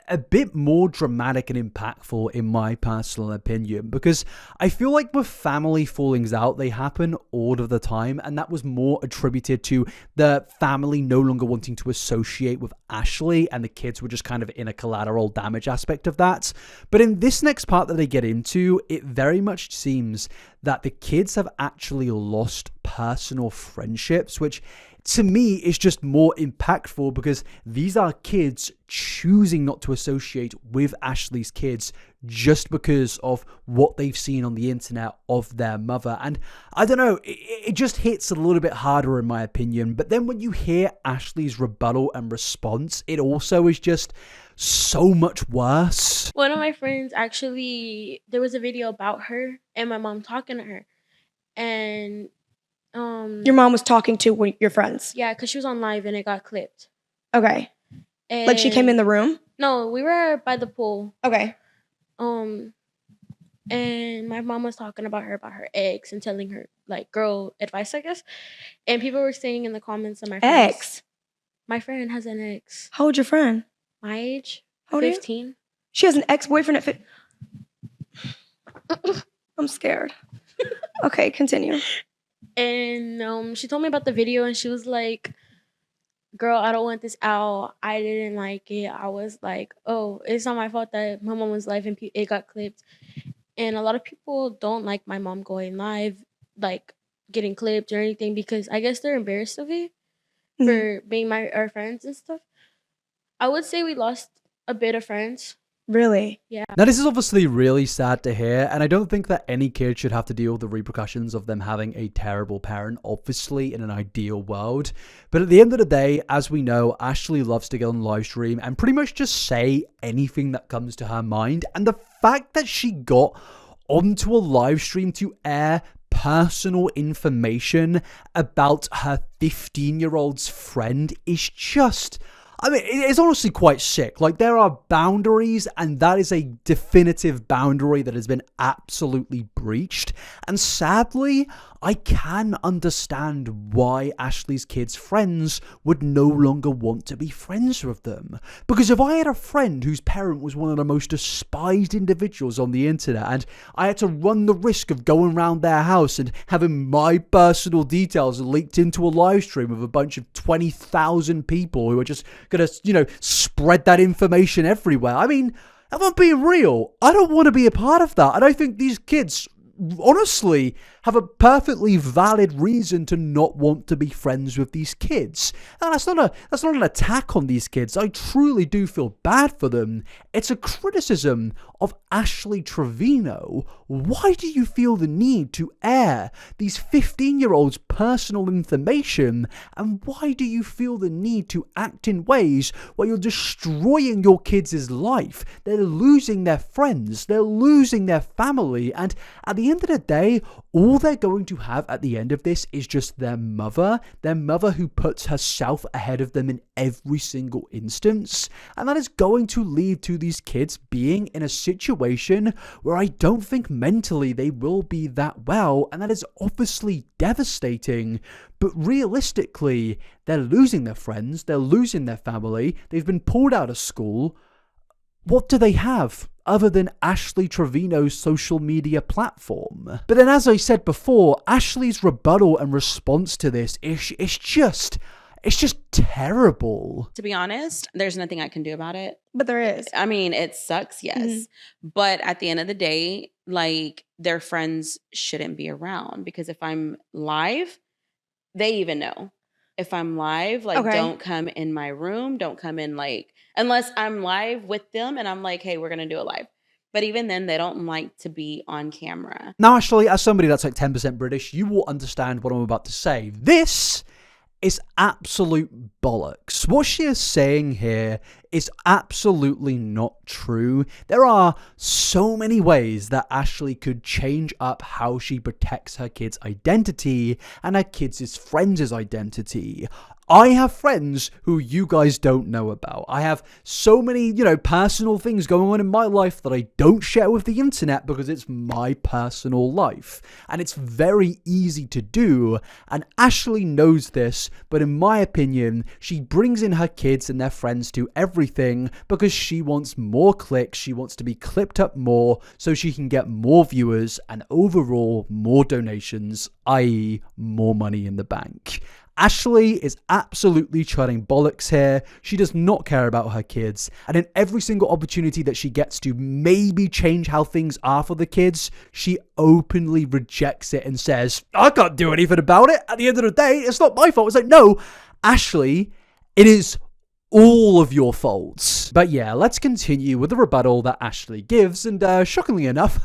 a bit more dramatic and impactful in my personal opinion, because I feel like with family fallings out, they happen all of the time, and that was more attributed to the family no longer wanting to associate with Ashley, and the kids were just kind of in a collateral damage aspect of that. But in this next part that they get into, it very much seems that the kids have actually lost personal friendships, which to me is just more impactful because these are kids choosing not to associate with Ashley's kids just because of what they've seen on the internet of their mother. And I don't know, it just hits a little bit harder in my opinion. But then when you hear Ashley's rebuttal and response, it also is just so much worse. One of my friends actually, there was a video about her and my mom talking to her. And Your mom was talking to your friends. yeah, because she was on live and it got clipped. Okay. And Like she came in the room? No, we were by the pool. Okay. And my mom was talking about her ex and telling her like girl advice, I guess. And people were saying in the comments of my friends, Ex? my friend has an ex. How old your friend? My age, How old are you? 15. She has an ex-boyfriend at I'm scared. Okay, continue. And she told me about the video and she was like, girl, I don't want this out. I didn't like it. I was like, oh, it's not my fault that my mom was live and it got clipped. And a lot of people don't like my mom going live, like getting clipped or anything, because I guess they're embarrassed of it for being our friends and stuff. I would say we lost a bit of friends. Really? Yeah. Now, this is obviously really sad to hear, and I don't think that any kid should have to deal with the repercussions of them having a terrible parent, obviously, in an ideal world. But at the end of the day, as we know, Ashley loves to get on live stream and pretty much just say anything that comes to her mind. And the fact that she got onto a live stream to air personal information about her 15-year-old's friend is just... I mean, it's honestly quite sick. Like, there are boundaries, and that is a definitive boundary that has been absolutely breached. And sadly, I can understand why Ashley's kids' friends would no longer want to be friends with them. Because if I had a friend whose parent was one of the most despised individuals on the internet, and I had to run the risk of going around their house and having my personal details leaked into a live stream of a bunch of 20,000 people who are just going to, spread that information everywhere. I mean, if I'm being real, I don't want to be a part of that. And I think these kids honestly have a perfectly valid reason to not want to be friends with these kids. And that's not an attack on these kids. I truly do feel bad for them. It's a criticism of Ashley Trevino. Why do you feel the need to air these 15-year-olds' personal information? And why do you feel the need to act in ways where you're destroying your kids' life? They're losing their friends. They're losing their family. And at the end of the day, all they're going to have at the end of this is just their mother who puts herself ahead of them in every single instance. And that is going to lead to these kids being in a situation where I don't think mentally they will be that well. And that is obviously devastating. But realistically, they're losing their friends. They're losing their family. They've been pulled out of school. What do they have other than Ashley Trevino's social media platform? But then, as I said before, Ashley's rebuttal and response to this is just terrible. To be honest, there's nothing I can do about it. But there is. I mean, it sucks, yes. Mm-hmm. But at the end of the day, like, their friends shouldn't be around, because if I'm live, they even know. If I'm live, like, Okay. Don't come in my room. Don't come in, like, unless I'm live with them and I'm like, hey, we're going to do a live. But even then, they don't like to be on camera. Now, Ashley, as somebody that's like 10% British, you will understand what I'm about to say. This is absolute bollocks. What she is saying here is absolutely not true. There are so many ways that Ashley could change up how she protects her kids' identity and her kids' friends' identity. I have friends who you guys don't know about. I have so many, personal things going on in my life that I don't share with the internet because it's my personal life. And it's very easy to do. And Ashley knows this, but in my opinion, she brings in her kids and their friends to everything because she wants more clicks. She wants to be clipped up more so she can get more viewers and overall more donations, i.e. more money in the bank. Ashley is absolutely treading bollocks here. She does not care about her kids. And in every single opportunity that she gets to maybe change how things are for the kids, she openly rejects it and says, I can't do anything about it. At the end of the day, it's not my fault. It's like, no, Ashley, it is all of your faults. But yeah, let's continue with the rebuttal that Ashley gives. And shockingly enough,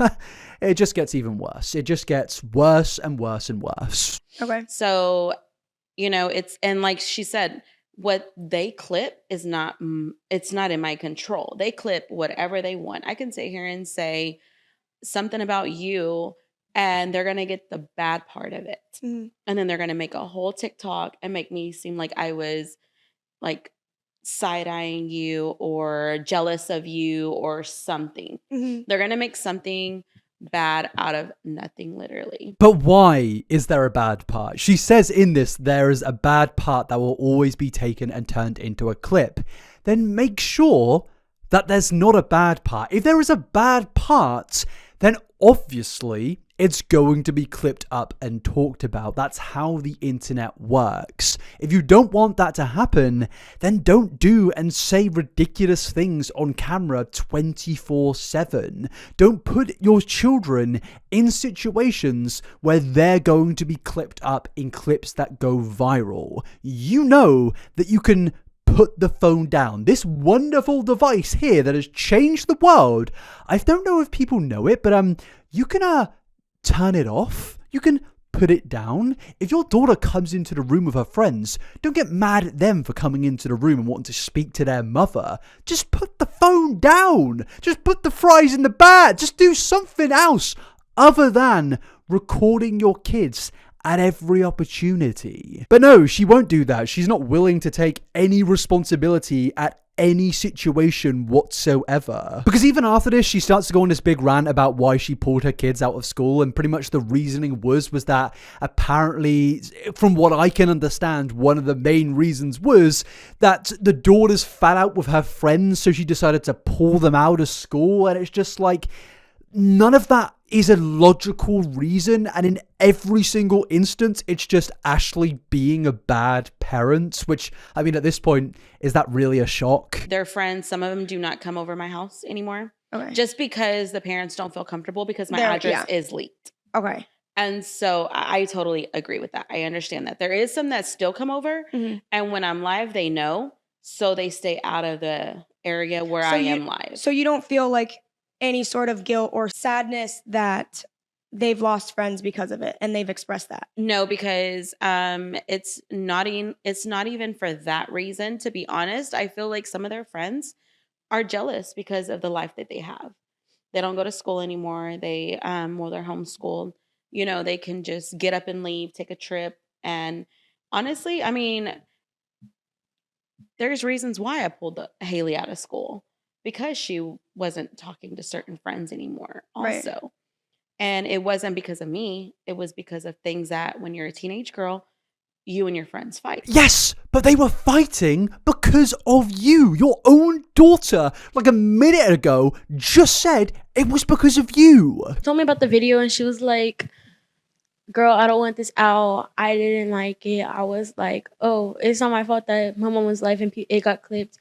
it just gets even worse. It just gets worse and worse and worse. Okay. So, and like she said, what they clip is not, it's not in my control. They clip whatever they want. I can sit here and say something about you and they're going to get the bad part of it. And then they're going to make a whole TikTok and make me seem like I was like side-eyeing you or jealous of you or something. They're going to make something bad out of nothing, literally. But why is there a bad part? She says in this, there is a bad part that will always be taken and turned into a clip. Then make sure that there's not a bad part. If there is a bad part, then obviously it's going to be clipped up and talked about. That's how the internet works. If you don't want that to happen, then don't do and say ridiculous things on camera 24/7. Don't put your children in situations where they're going to be clipped up in clips that go viral. You know that you can put the phone down. This wonderful device here that has changed the world. I don't know if people know it, but you can turn it off. You can put it down. If your daughter comes into the room with her friends, don't get mad at them for coming into the room and wanting to speak to their mother. Just put the phone down. Just put the fries in the bag. Just do something else other than recording your kids at every opportunity. But no, she won't do that. She's not willing to take any responsibility at any situation whatsoever. Because even after this, she starts to go on this big rant about why she pulled her kids out of school, and pretty much the reasoning was that apparently, from what I can understand, one of the main reasons was that the daughters fell out with her friends, so she decided to pull them out of school. And it's just like, none of that is a logical reason, and in every single instance, it's just Ashley being a bad parent, which, I mean, at this point, is that really a shock? Their friends, some of them do not come over my house anymore. Okay. Just because the parents don't feel comfortable because my address is leaked. Okay. And so I totally agree with that. I understand that. There is some that still come over, and when I'm live, they know, so they stay out of the area where I am live. So you don't feel like any sort of guilt or sadness that they've lost friends because of it, and they've expressed that? No, because it's not even for that reason, to be honest. I feel like some of their friends are jealous because of the life that they have. They don't go to school anymore. They're homeschooled. They can just get up and leave, take a trip. And honestly, I mean, there's reasons why I pulled Haley out of school, because she wasn't talking to certain friends anymore also. Right. And it wasn't because of me. It was because of things that when you're a teenage girl, you and your friends fight. Yes, but they were fighting because of you. Your own daughter, like a minute ago, just said it was because of you. Told me about the video and she was like, girl, I don't want this out. I didn't like it. I was like, oh, it's not my fault that my mom was live and it got clipped.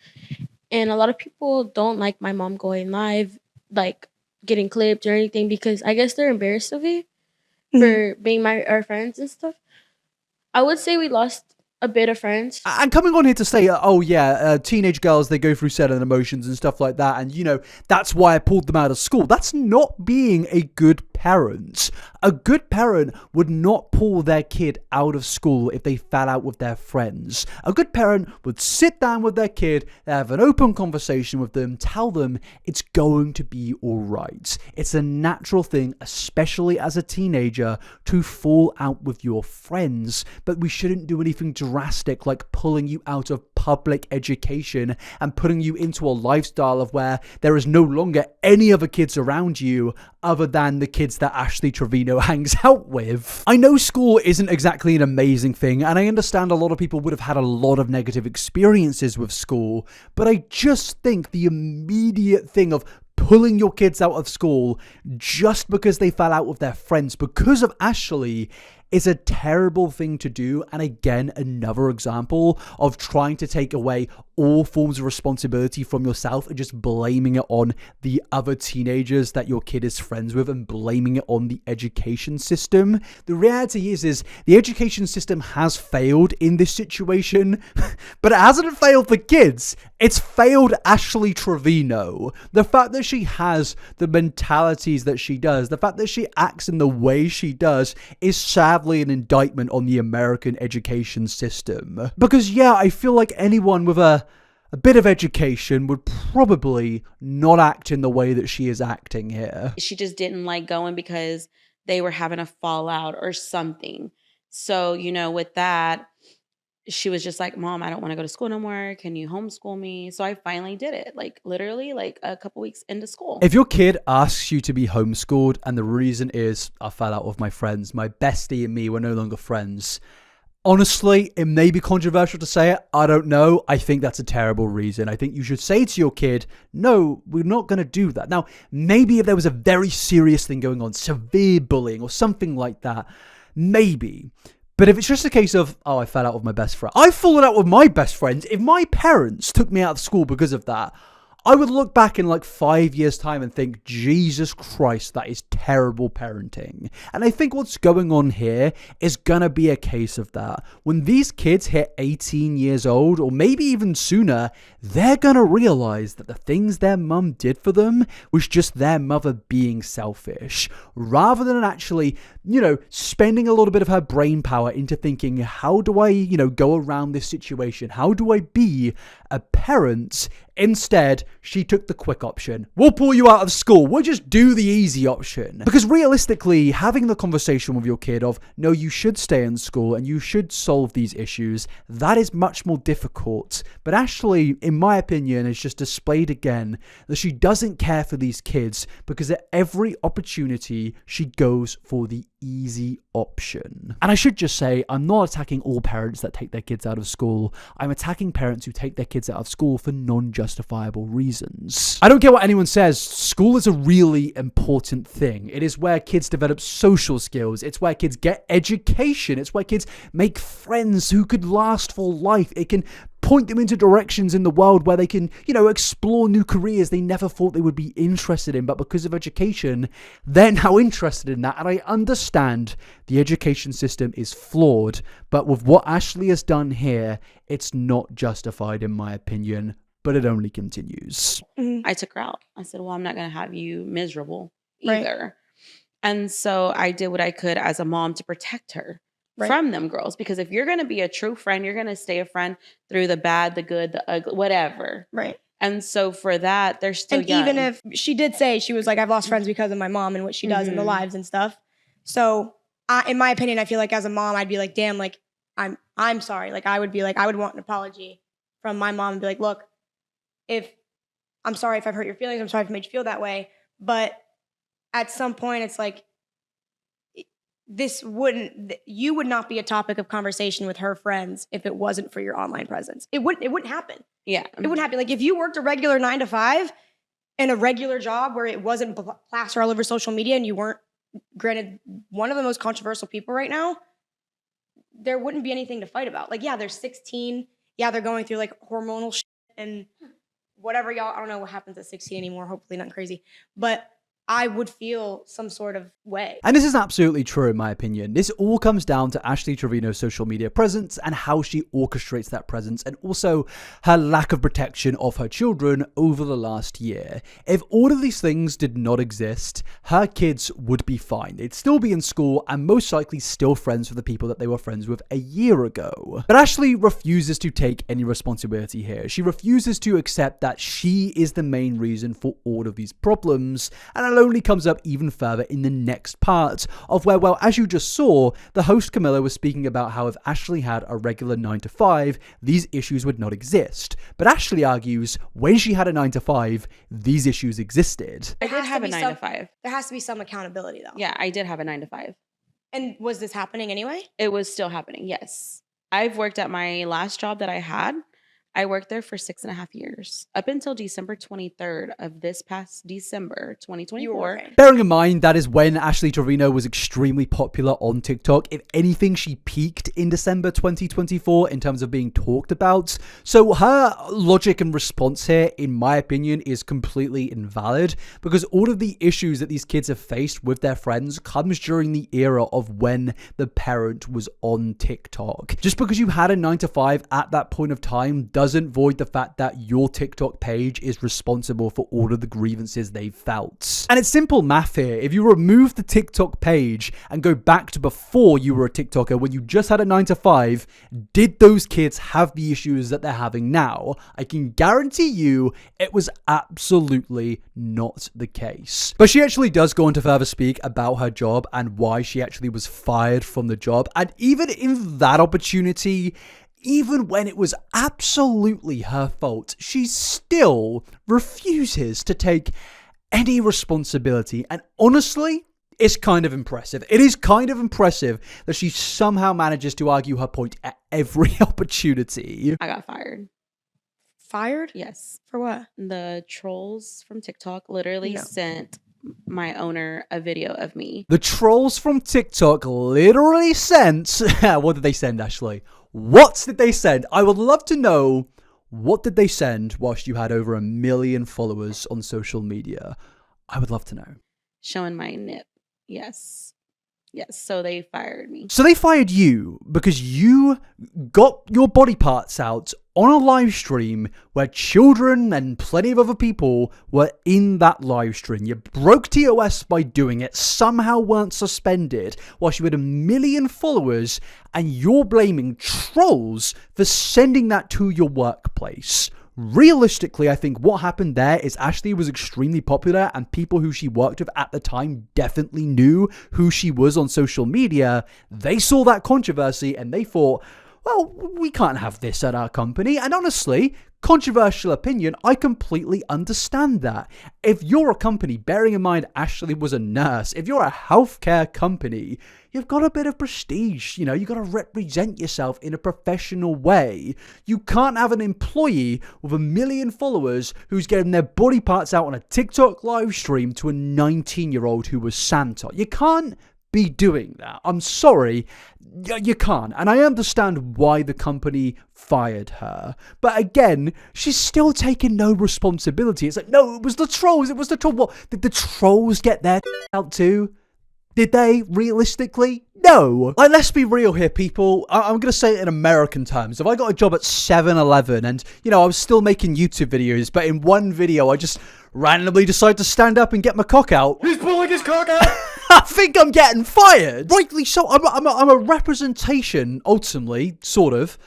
And a lot of people don't like my mom going live, like getting clipped or anything, because I guess they're embarrassed of it for being our friends and stuff. I would say we lost a bit of friends. And coming on here to say, teenage girls, they go through certain emotions and stuff like that. And, that's why I pulled them out of school. That's not being a good parents. A good parent would not pull their kid out of school if they fell out with their friends. A good parent would sit down with their kid, have an open conversation with them, tell them it's going to be all right. It's a natural thing, especially as a teenager, to fall out with your friends, but we shouldn't do anything drastic like pulling you out of public education and putting you into a lifestyle of where there is no longer any other kids around you other than the kids that Ashley Trevino hangs out with. I know school isn't exactly an amazing thing, and I understand a lot of people would have had a lot of negative experiences with school, but I just think the immediate thing of pulling your kids out of school just because they fell out with their friends because of Ashley is a terrible thing to do. And again, another example of trying to take away all forms of responsibility from yourself and just blaming it on the other teenagers that your kid is friends with and blaming it on the education system. The reality is the education system has failed in this situation, but it hasn't failed the kids. It's failed Ashley Trevino. The fact that she has the mentalities that she does, the fact that she acts in the way she does is sadly an indictment on the American education system. Because yeah, I feel like anyone with a bit of education would probably not act in the way that she is acting here. She just didn't like going because they were having a fallout or something. So, with that, she was just like, Mom, I don't want to go to school no more. Can you homeschool me? So I finally did it, literally a couple weeks into school. If your kid asks you to be homeschooled and the reason is I fell out with my friends, my bestie and me were no longer friends, honestly, it may be controversial to say it. I don't know. I think that's a terrible reason. I think you should say to your kid, no, we're not going to do that. Now, maybe if there was a very serious thing going on, severe bullying or something like that, maybe. But if it's just a case of, oh, I fell out with my best friend. I've fallen out with my best friends. If my parents took me out of school because of that, I would look back in 5 years' time and think, Jesus Christ, that is terrible parenting. And I think what's going on here is gonna be a case of that. When these kids hit 18 years old, or maybe even sooner, they're gonna realize that the things their mum did for them was just their mother being selfish. Rather than actually, spending a little bit of her brain power into thinking, how do I, go around this situation? How do I be a parent? Instead, she took the quick option. We'll pull you out of school. We'll just do the easy option. Because realistically, having the conversation with your kid of, no, you should stay in school and you should solve these issues, that is much more difficult. But Ashley, in my opinion, has just displayed again that she doesn't care for these kids because at every opportunity, she goes for the easy option. And I should just say, I'm not attacking all parents that take their kids out of school. I'm attacking parents who take their kids out of school for non-justifiable reasons. I don't care what anyone says, school is a really important thing. It is where kids develop social skills. It's where kids get education. It's where kids make friends who could last for life. It can point them into directions in the world where they can, explore new careers they never thought they would be interested in. But because of education, they're now interested in that. And I understand the education system is flawed, but with what Ashley has done here, it's not justified in my opinion, but it only continues. I took her out. I said, well, I'm not going to have you miserable either. Right. And so I did what I could as a mom to protect her. Right. From them girls, because if you're going to be a true friend, you're going to stay a friend through the bad, the good, the ugly, whatever. Right. And so for that, they're still young. Even if she did say, she was like, I've lost friends because of my mom and what she does in the lives and stuff. So in my opinion, I feel like as a mom, I'd be like, damn, I'm sorry. I would be like, I would want an apology from my mom and be like, look, I'm sorry if I've hurt your feelings. I'm sorry if I made you feel that way. But at some point it's like, you would not be a topic of conversation with her friends if it wasn't for your online presence. It wouldn't happen. Yeah. It wouldn't happen. If you worked a regular 9 to 5 and a regular job where it wasn't plastered all over social media and you weren't, granted, one of the most controversial people right now, there wouldn't be anything to fight about. Yeah, they're 16. Yeah, they're going through hormonal shit and whatever, y'all. I don't know what happens at 16 anymore. Hopefully not crazy. But I would feel some sort of way. And this is absolutely true in my opinion. This all comes down to Ashley Trevino's social media presence and how she orchestrates that presence, and also her lack of protection of her children over the last year. If all of these things did not exist, her kids would be fine. They'd still be in school and most likely still friends with the people that they were friends with a year ago. But Ashley refuses to take any responsibility here. She refuses to accept that she is the main reason for all of these problems, and it only comes up even further in the next part of where, well, as you just saw, the host Camilla was speaking about how if Ashley had a regular 9 to 5, these issues would not exist. But Ashley argues when she had a 9 to 5, these issues existed. I did have a 9 to 5. There has to be some accountability, though. Yeah, I did have a 9 to 5. And was this happening anyway? It was still happening, yes. I've worked at my last job that I had. I worked there for 6.5 years, up until December 23rd of this past December 2024. Bearing in mind, that is when Ashley Trevino was extremely popular on TikTok. If anything, she peaked in December 2024 in terms of being talked about. So her logic and response here, in my opinion, is completely invalid, because all of the issues that these kids have faced with their friends comes during the era of when the parent was on TikTok. Just because you had a 9 to 5 at that point of time doesn't void the fact that your TikTok page is responsible for all of the grievances they've felt. And it's simple math here. If you remove the TikTok page and go back to before you were a TikToker, when you just had a 9 to 5, did those kids have the issues that they're having now? I can guarantee you it was absolutely not the case. But she actually does go on to further speak about her job and why she actually was fired from the job. And even in that opportunity, even when it was absolutely her fault, she still refuses to take any responsibility. And honestly, it's kind of impressive. It is kind of impressive that she somehow manages to argue her point at every opportunity. I got fired. Fired? Yes. For what? The trolls from TikTok literally sent my owner a video of me. The trolls from TikTok literally sent... What did they send, Ashley? What did they send? I would love to know, what did they send whilst you had over 1 million followers on social media? I would love to know. Showing my nip. Yes. Yes. So they fired me. So they fired you because you got your body parts out on a live stream where children and plenty of other people were in that live stream. You broke TOS by doing it, somehow weren't suspended, whilst you had 1 million followers, and you're blaming trolls for sending that to your workplace. Realistically, I think what happened there is Ashley was extremely popular, and people who she worked with at the time definitely knew who she was on social media. They saw that controversy and they thought, well, we can't have this at our company. And honestly, controversial opinion, I completely understand that. If you're a company, bearing in mind Ashley was a nurse, if you're a healthcare company, you've got a bit of prestige, you know, you've got to represent yourself in a professional way. You can't have an employee with 1 million followers who's getting their body parts out on a TikTok live stream to a 19-year-old who was Santa. You can't be doing that. I'm sorry, you can't. And I understand why the company fired her. But again, she's still taking no responsibility. It's like, no, it was the trolls. It was the trolls. What? Did the trolls get their out too? Did they, realistically? No. Like, let's be real here, people. I'm going to say it in American terms. If I got a job at 7-Eleven and, you know, I was still making YouTube videos, but in one video I just randomly decide to stand up and get my cock out. He's pulling his cock out! I think I'm getting fired. Rightly so. I'm a representation, ultimately, sort of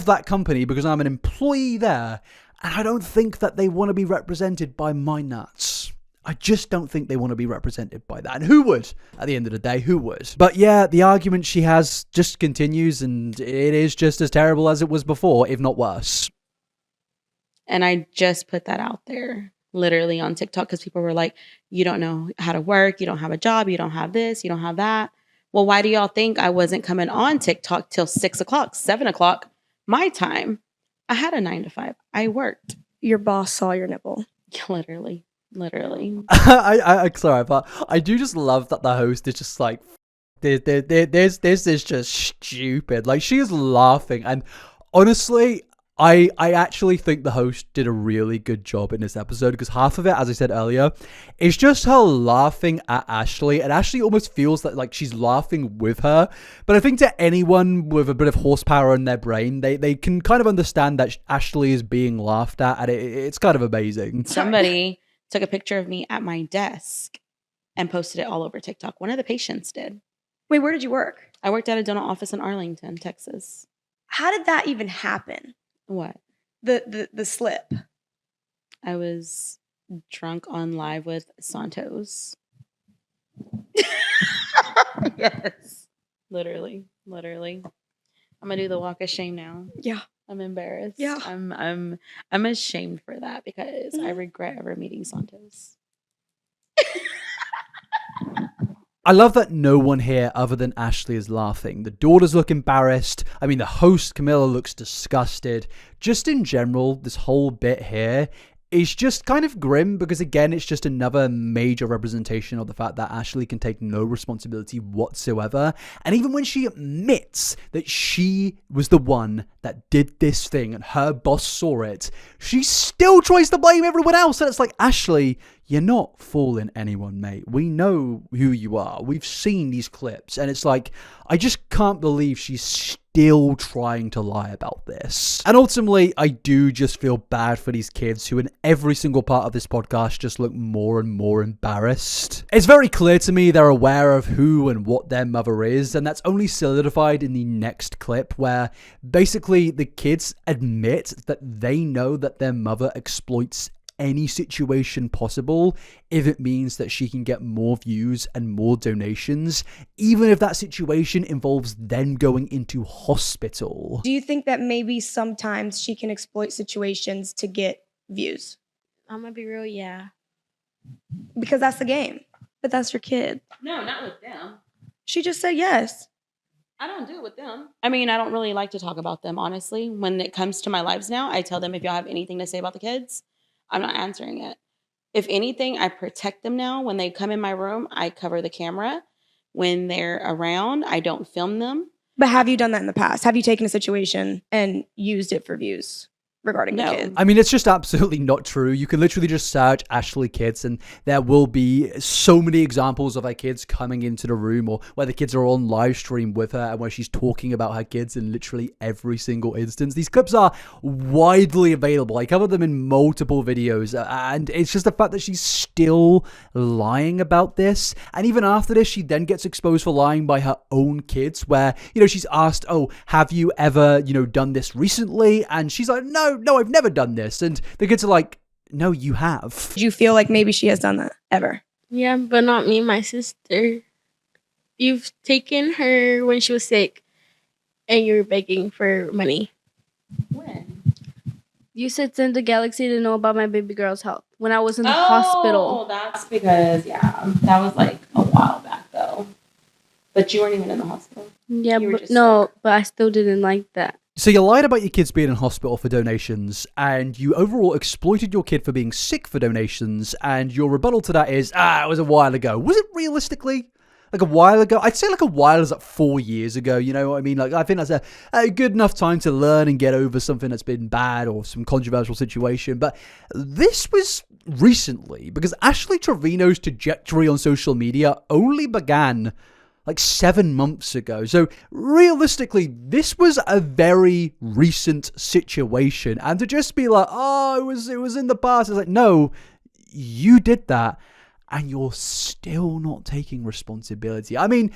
that company because I'm an employee there. And I don't think that they want to be represented by my nuts. I just don't think they want to be represented by that. And who would? At the end of the day, who would? But yeah, the argument she has just continues, and it is just as terrible as it was before, if not worse. And I just put that out there, literally on TikTok, because people were like, you don't know how to work, you don't have a job, you don't have this, you don't have that. Well, why do y'all think I wasn't coming on TikTok till 6 o'clock, 7 o'clock, my time? I had a 9 to 5. I worked. Your boss saw your nipple. Literally. I'm sorry, but I do just love that the host is just like, this is just stupid. Like, she is laughing, and honestly, I actually think the host did a really good job in this episode, because half of it, as I said earlier, is just her laughing at Ashley, and Ashley almost feels like she's laughing with her. But I think to anyone with a bit of horsepower in their brain, they can kind of understand that Ashley is being laughed at, and it's kind of amazing. Somebody took a picture of me at my desk and posted it all over TikTok. One of the patients did. Wait, where did you work? I worked at a dental office in Arlington, Texas. How did that even happen? What? The slip. I was drunk on live with Santos. Yes. Literally. I'm gonna do the walk of shame now. Yeah. I'm embarrassed. Yeah. I'm ashamed for that, because I regret ever meeting Santos. I love that no one here other than Ashley is laughing. The daughters look embarrassed. I mean, the host, Camilla, looks disgusted. Just in general, this whole bit here is just kind of grim, because again, it's just another major representation of the fact that Ashley can take no responsibility whatsoever. And even when she admits that she was the one that did this thing and her boss saw it, she still tries to blame everyone else. And it's like, Ashley, you're not fooling anyone, mate. We know who you are. We've seen these clips. And it's like, I just can't believe she's still trying to lie about this. And ultimately, I do just feel bad for these kids who in every single part of this podcast just look more and more embarrassed. It's very clear to me they're aware of who and what their mother is, and that's only solidified in the next clip, where basically the kids admit that they know that their mother exploits any situation possible if it means that she can get more views and more donations, even if that situation involves them going into hospital. Do you think that maybe sometimes she can exploit situations to get views? I'm gonna be real, yeah. Because that's the game. But that's your kid. No, not with them. She just said yes. I don't do it with them. I mean, I don't really like to talk about them, honestly. When it comes to my lives now, I tell them, if y'all have anything to say about the kids, I'm not answering it. If anything, I protect them now. When they come in my room, I cover the camera. When they're around, I don't film them. But have you done that in the past? Have you taken a situation and used it for views regarding the No. kids? I mean, it's just absolutely not true. You can literally just search Ashley Kids and there will be so many examples of her kids coming into the room, or where the kids are on live stream with her and where she's talking about her kids in literally every single instance. These clips are widely available. I covered them in multiple videos, and it's just the fact that she's still lying about this. And even after this, she then gets exposed for lying by her own kids, where, she's asked, oh, have you ever, done this recently? And she's like, no, I've never done this. And the kids are like, no, you have. Do you feel like maybe she has done that ever? Yeah, but not me, my sister. You've taken her when she was sick and you were begging for money. When? You said send the galaxy to know about my baby girl's health when I was in the hospital. Oh, that's because, that was like a while back though. But you weren't even in the hospital. Yeah, You were but just no, sick. but I still didn't like that. So you lied about your kids being in hospital for donations, and you overall exploited your kid for being sick for donations, and your rebuttal to that is, it was a while ago. Was it realistically? Like a while ago? I'd say like a while is like 4 years ago, you know what I mean? Like, I think that's a good enough time to learn and get over something that's been bad or some controversial situation. But this was recently, because Ashley Trevino's trajectory on social media only began like 7 months ago. So realistically, this was a very recent situation. And to just be like, oh, it was in the past. It's like, no, you did that. And you're still not taking responsibility. I mean,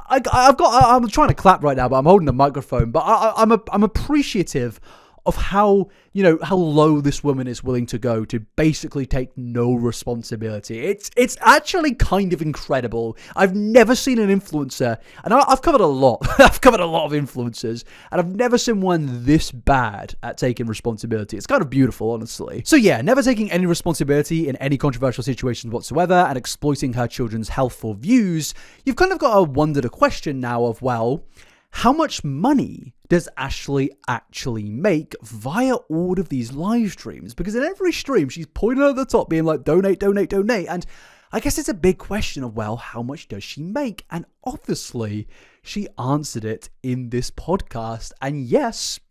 I'm trying to clap right now, but I'm holding the microphone. But I'm appreciative of how low this woman is willing to go to basically take no responsibility. It's actually kind of incredible. I've never seen an influencer, and I've covered a lot. I've covered a lot of influencers, and I've never seen one this bad at taking responsibility. It's kind of beautiful, honestly. So yeah, never taking any responsibility in any controversial situations whatsoever, and exploiting her children's health for views. You've kind of got to wonder the question now of, well, how much money does Ashley actually make via all of these live streams? Because in every stream, she's pointing at the top being like, donate, donate, donate. And I guess it's a big question of, well, how much does she make? And obviously, she answered it in this podcast. And yes,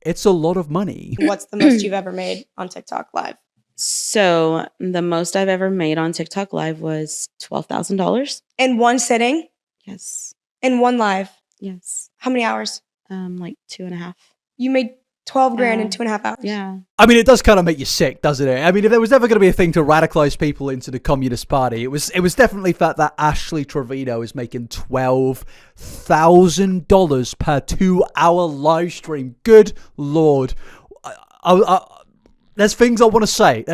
it's a lot of money. What's the most you've ever made on TikTok Live? So the most I've ever made on TikTok Live was $12,000. In one sitting? Yes. In one live? Yes. How many hours? Like 2.5. You made 12 grand in 2.5 hours? Yeah. I mean, it does kind of make you sick, doesn't it? I mean, if there was ever going to be a thing to radicalize people into the Communist Party, it was definitely the fact that Ashley Trevino is making $12,000 per 2-hour live stream. Good Lord. There's things I want to say.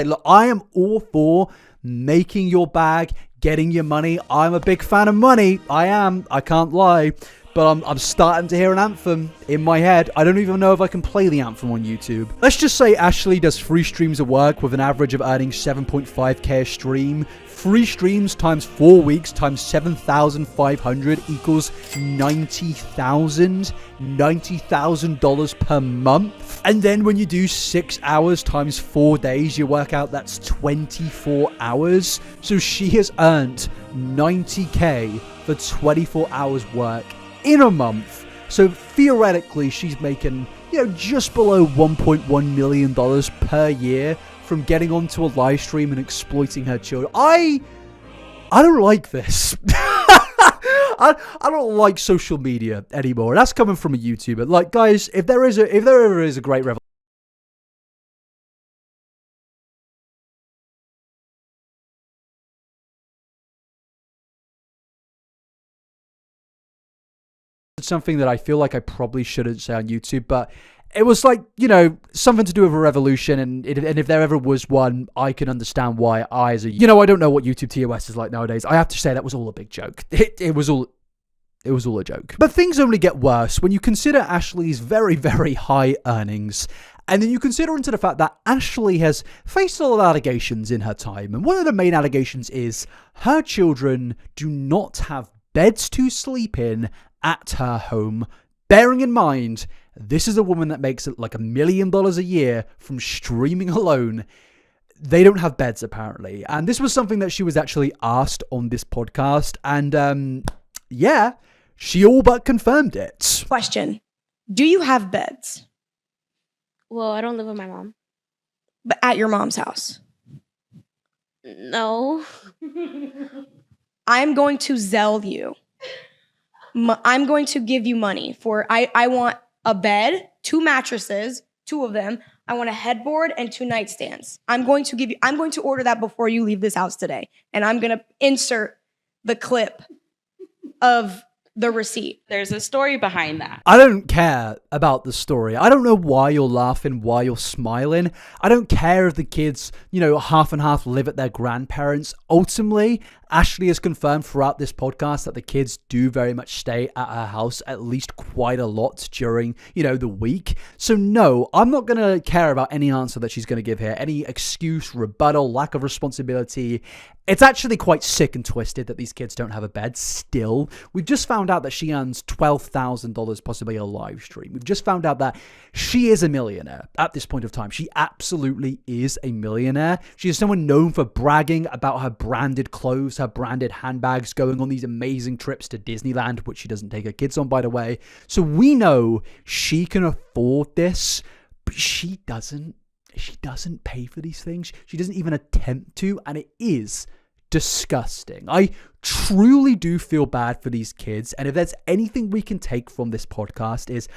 Look, I am all for making your bag, getting your money. I'm a big fan of money. I am. I can't lie. But I'm starting to hear an anthem in my head. I don't even know if I can play the anthem on YouTube. Let's just say Ashley does 3 streams of work with an average of earning 7.5k a stream. 3 streams times 4 weeks times 7,500 equals $90,000 per month. And then when you do 6 hours times 4 days, you work out that's 24 hours. So she has earned 90k for 24 hours work in a month. So theoretically, she's making, just below $1.1 million per year from getting onto a live stream and exploiting her children. I don't like this. I don't like social media anymore. That's coming from a YouTuber. Like, guys, if there ever is a great revolution, something that I feel like I probably shouldn't say on YouTube, but it was like, something to do with a revolution, and if there ever was one, I can understand why I don't know what YouTube TOS is like nowadays. I have to say that was all a big joke. It was all a joke. But things only get worse when you consider Ashley's very, very high earnings. And then you consider into the fact that Ashley has faced a lot of allegations in her time. And one of the main allegations is her children do not have beds to sleep in at her home. Bearing in mind, this is a woman that makes like $1 million a year from streaming alone. They don't have beds, apparently. And this was something that she was actually asked on this podcast. And she all but confirmed it. Question. Do you have beds? Well, I don't live with my mom. But at your mom's house? No. I'm going to Zelle you. I'm going to give you money for, I want a bed, 2 mattresses, 2 of them. I want a headboard and 2 nightstands. I'm going to order that before you leave this house today. And I'm going to insert the clip of the receipt. There's a story behind that. I don't care about the story. I don't know why you're laughing, why you're smiling. I don't care if the kids, half and half live at their grandparents'. Ultimately, Ashley has confirmed throughout this podcast that the kids do very much stay at her house at least quite a lot during, the week. So no, I'm not going to care about any answer that she's going to give here, any excuse, rebuttal, lack of responsibility. It's actually quite sick and twisted that these kids don't have a bed still. We've just found out that she earns $12,000 possibly a live stream. We've just found out that she is a millionaire at this point of time. She absolutely is a millionaire. She is someone known for bragging about her branded clothes, her branded handbags, going on these amazing trips to Disneyland, which she doesn't take her kids on, by the way. So we know she can afford this, but she doesn't. She doesn't pay for these things. She doesn't even attempt to, and it is disgusting. I truly do feel bad for these kids, and if there's anything we can take from this podcast is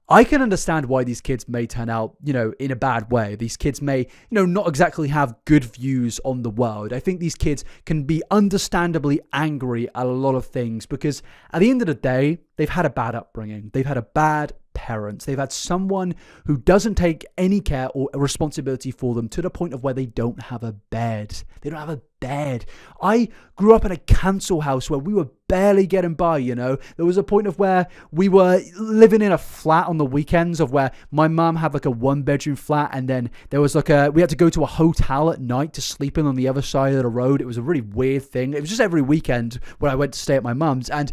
I can understand why these kids may turn out, in a bad way. These kids may, not exactly have good views on the world. I think these kids can be understandably angry at a lot of things because at the end of the day, they've had a bad upbringing. They've had a bad parents. They've had someone who doesn't take any care or responsibility for them to the point of where they don't have a bed. They don't have a bed. I grew up in a council house where we were barely getting by, There was a point of where we were living in a flat on the weekends of where my mum had like a 1-bedroom flat, and then there was we had to go to a hotel at night to sleep in on the other side of the road. It was a really weird thing. It was just every weekend when I went to stay at my mum's, and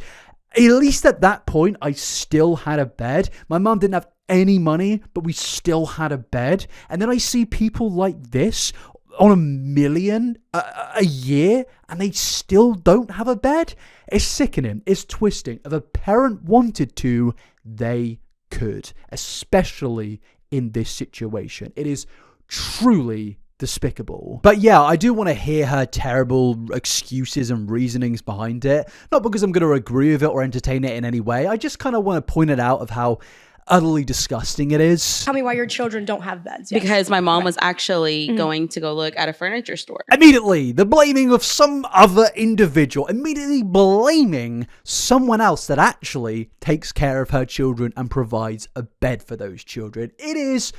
at least at that point, I still had a bed. My mum didn't have any money, but we still had a bed. And then I see people like this on $1 million a year, and they still don't have a bed. It's sickening. It's twisting. If a parent wanted to, they could, especially in this situation. It is truly despicable. But yeah, I do want to hear her terrible excuses and reasonings behind it. Not because I'm going to agree with it or entertain it in any way. I just kind of want to point it out of how utterly disgusting it is. Tell me why your children don't have beds. Yes. Because my mom was actually going to go look at a furniture store. Immediately, the blaming of some other individual, immediately blaming someone else that actually takes care of her children and provides a bed for those children. It is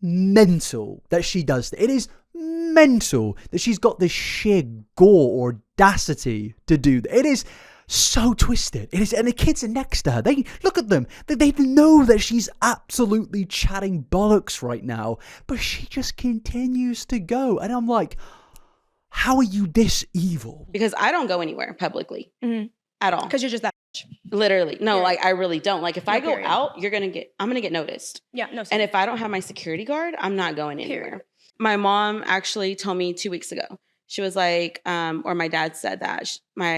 mental that she does that. It is mental that she's got the sheer gore or audacity to do that. It is so twisted. It is, and the kids are next to her. They look at them. They know that she's absolutely chatting bollocks right now, but she just continues to go. And I'm like, how are you this evil? Because I don't go anywhere publicly at all. Because you're just that. Literally. No, Period. like I really don't. Like if I go period. out, I'm going to get noticed. Yeah, no. And if I don't have my security guard, I'm not going anywhere. Period. My mom actually told me 2 weeks ago. She was like, or my dad said that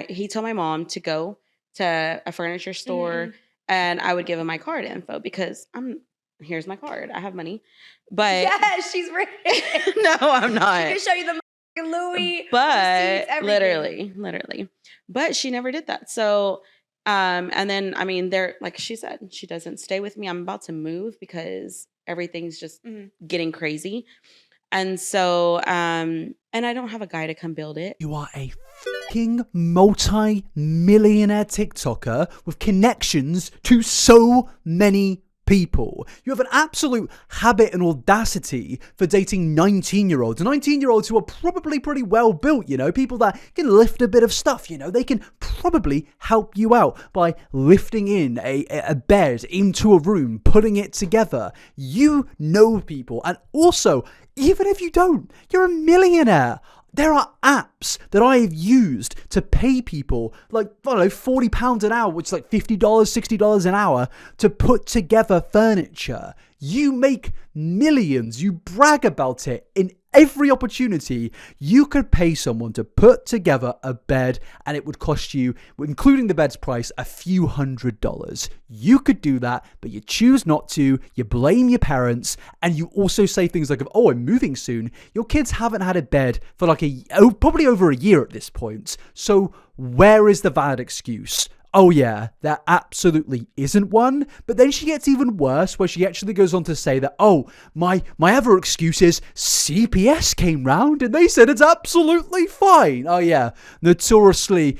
he told my mom to go to a furniture store and I would give him my card info because here's my card. I have money. But yes, she's rich. No, I'm not. She can show you the Louis, but receipts, literally. But she never did that. So, and then, I mean, like she said, she doesn't stay with me. I'm about to move because everything's just getting crazy. And so, and I don't have a guy to come build it. You are a fucking multi-millionaire TikToker with connections to so many people. You have an absolute habit and audacity for dating 19-year-olds. 19-year-olds who are probably pretty well built, people that can lift a bit of stuff, they can probably help you out by lifting in a bed into a room, putting it together. You know people. And also, even if you don't, you're a millionaire. There are apps that I have used to pay people like, I don't know, £40 an hour, which is like $50, $60 an hour to put together furniture. You make millions. You brag about it in every opportunity. You could pay someone to put together a bed and it would cost you, including the bed's price, a few $100s. You could do that, but you choose not to. You blame your parents and you also say things like, oh, I'm moving soon. Your kids haven't had a bed for like probably over a year at this point. So where is the valid excuse? Oh yeah, there absolutely isn't one. But then she gets even worse where she actually goes on to say that, oh, my other excuse is CPS came round and they said it's absolutely fine. Oh yeah, notoriously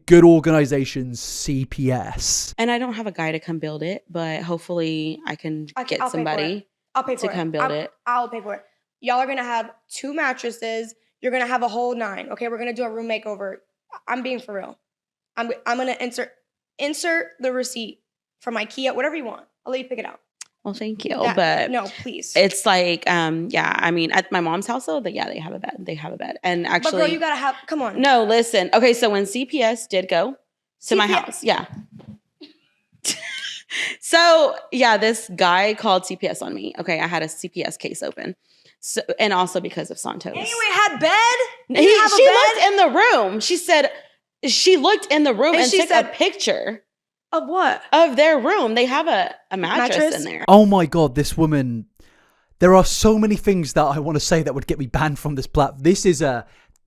good organizations, CPS. And I don't have a guy to come build it, but hopefully I can get somebody to come build it. I'll pay for it. Y'all are going to have 2 mattresses. You're going to have a whole 9. Okay, we're going to do a room makeover. I'm being for real. I'm going to insert the receipt from IKEA, whatever you want. I'll let you pick it out. Well, thank you. But no, please. It's like, yeah, I mean, at my mom's house, though, they have a bed. They have a bed. And actually. But girl, you got to have, come on. No, listen. Okay, so when CPS did go to my house, yeah. So, yeah, this guy called CPS on me. Okay, I had a CPS case open. So, and also because of Santos. Anyway, had bed? She looked in the room. She said, she looked in the room and took a picture. Of what? Of their room. They have a mattress in there. Oh my God, this woman. There are so many things that I want to say that would get me banned from this platform. This is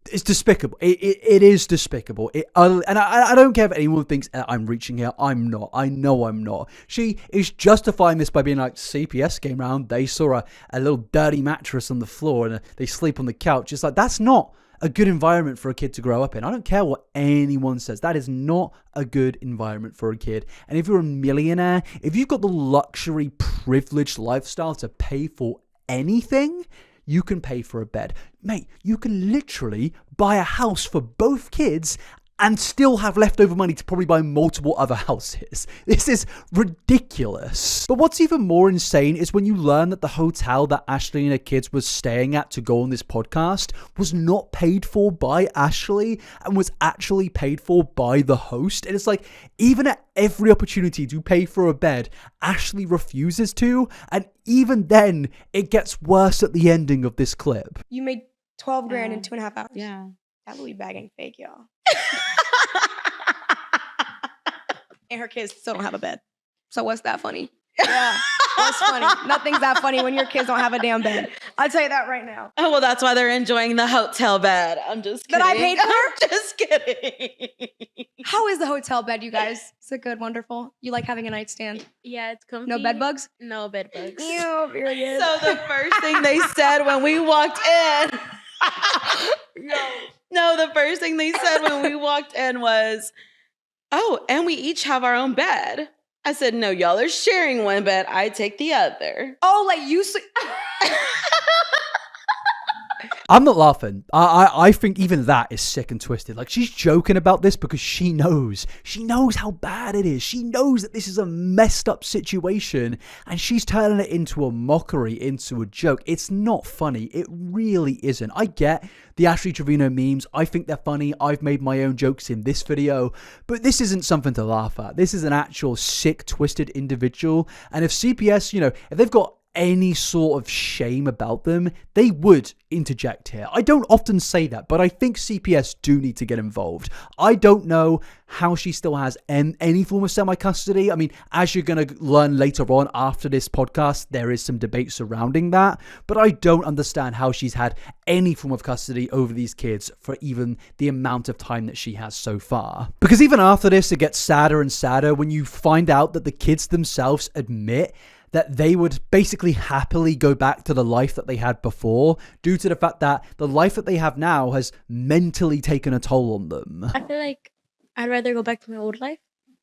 it's despicable. It is despicable. And I don't care if anyone thinks I'm reaching here. I'm not. I know I'm not. She is justifying this by being like, CPS came round. They saw a little dirty mattress on the floor and they sleep on the couch. It's like, that's not a good environment for a kid to grow up in. I don't care what anyone says. That is not a good environment for a kid. And if you're a millionaire, if you've got the luxury, privileged lifestyle to pay for anything, you can pay for a bed. Mate, you can literally buy a house for both kids and still have leftover money to probably buy multiple other houses. This is ridiculous. But what's even more insane is when you learn that the hotel that Ashley and her kids was staying at to go on this podcast was not paid for by Ashley and was actually paid for by the host. And it's like, even at every opportunity to pay for a bed, Ashley refuses to. And even then, it gets worse at the ending of this clip. You made 12 grand in 2.5 hours. Yeah. That Louis bag ain't fake, y'all. And her kids still don't have a bed. So what's that funny? Yeah, what's funny? Nothing's that funny when your kids don't have a damn bed. I'll tell you that right now. Oh, well, that's why they're enjoying the hotel bed. I'm just kidding. That I paid for? I'm just kidding. How is the hotel bed, you guys? Is it good? Wonderful? You like having a nightstand? Yeah, it's comfy. No bed bugs? No bed bugs. Ew, period. So the first thing they said when we walked in, the first thing they said when we walked in was, oh, and we each have our own bed. I said, no, y'all are sharing one bed. I take the other. Oh, like you... I'm not laughing. I think even that is sick and twisted. Like, she's joking about this because she knows how bad it is. She knows that this is a messed up situation, and she's turning it into a mockery, into a joke. It's not funny. It really isn't. I get the Ashley Trevino memes. I think they're funny. I've made my own jokes in this video, but this isn't something to laugh at. This is an actual sick, twisted individual. And if CPS, if they've got any sort of shame about them, they would interject here. I don't often say that, but I think CPS do need to get involved. I don't know how she still has any form of semi-custody. I mean, as you're going to learn later on after this podcast, there is some debate surrounding that, but I don't understand how she's had any form of custody over these kids for even the amount of time that she has so far. Because even after this, it gets sadder and sadder when you find out that the kids themselves admit that they would basically happily go back to the life that they had before, due to the fact that the life that they have now has mentally taken a toll on them. I feel like I'd rather go back to my old life.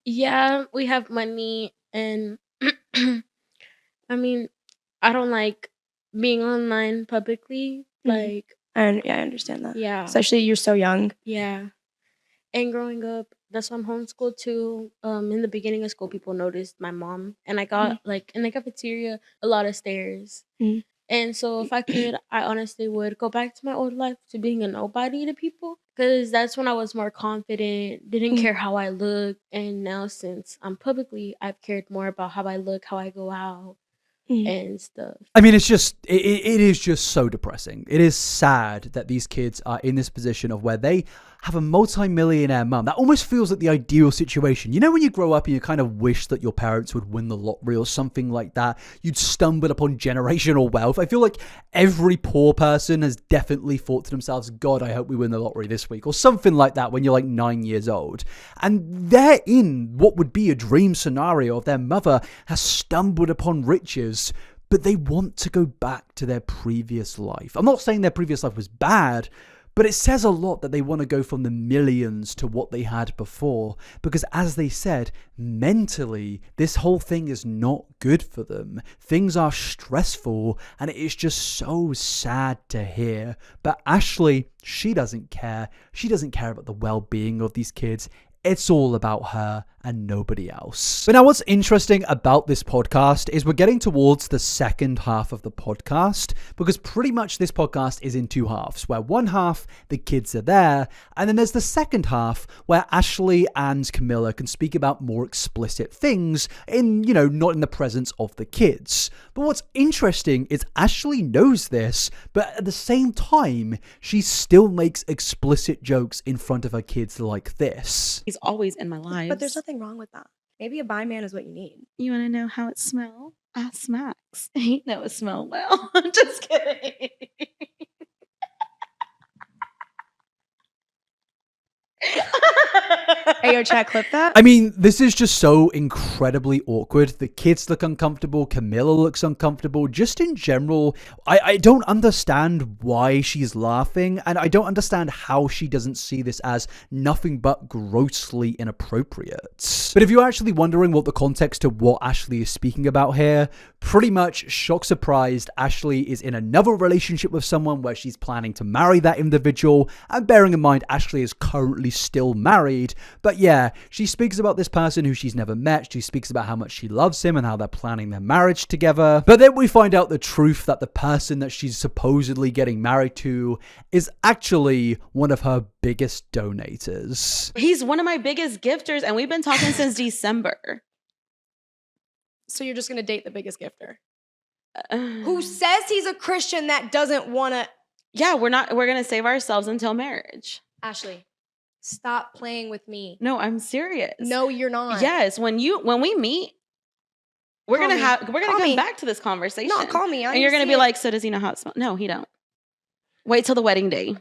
Yeah, we have money, and I mean, I don't like being online publicly. Like, And I understand that. yeah, Especially you're so young. yeah. And growing up, that's why I'm homeschooled too. In the beginning of school, people noticed my mom, and I got like in the cafeteria a lot of stares. Mhm. And so, if I could, I honestly would go back to my old life, to being a nobody to people, because that's when I was more confident, didn't care how I looked. And now, since I'm publicly, I've cared more about how I look, how I go out, and stuff. I mean, it's just, it is just so depressing. It is sad that these kids are in this position of where they have a multi-millionaire mum. That almost feels like the ideal situation. You know, when you grow up and you kind of wish that your parents would win the lottery or something like that, you'd stumble upon generational wealth. I feel like every poor person has definitely thought to themselves, God, I hope we win the lottery this week, or something like that when you're like 9 years old. And they're in what would be a dream scenario of their mother has stumbled upon riches, but they want to go back to their previous life. I'm not saying their previous life was bad, but it says a lot that they want to go from the millions to what they had before, because as they said, mentally, this whole thing is not good for them. Things are stressful, and it is just so sad to hear. But Ashley, she doesn't care. She doesn't care about the well-being of these kids. It's all about her and nobody else. But now what's interesting about this podcast is we're getting towards the second half of the podcast, because pretty much this podcast is in two halves, where one half, the kids are there, and then there's the second half where Ashley and Camilla can speak about more explicit things in, not in the presence of the kids. But what's interesting is Ashley knows this, but at the same time, she still makes explicit jokes in front of her kids like this. He's always in my life. But there's nothing wrong with that. Maybe a bi man is what you need. You want to know how it smells? Ask Max. He knows it smell well. I'm just kidding. Hey, yo, chat, clip that. I mean, this is just so incredibly awkward. The kids look uncomfortable. Camilla looks uncomfortable. Just in general, I don't understand why she's laughing, and I don't understand how she doesn't see this as nothing but grossly inappropriate. But if you're actually wondering what the context of what Ashley is speaking about here, pretty much, shock surprised, Ashley is in another relationship with someone where she's planning to marry that individual, and bearing in mind Ashley is currently still married. But yeah, she speaks about this person who she's never met. She speaks about how much she loves him and how they're planning their marriage together. But then we find out the truth that the person that she's supposedly getting married to is actually one of her biggest donators. He's one of my biggest gifters, and we've been talking since December. So you're just going to date the biggest gifter? Who says he's a Christian that doesn't want to... Yeah, we're going to save ourselves until marriage. Ashley, stop playing with me. No, I'm serious. No, you're not. Yes, when we meet, We're Call gonna me. we're gonna Call come me. back to this conversation. No, call me. And you're gonna be like, so does he know how to smell? No, he don't. Wait till the wedding day. Am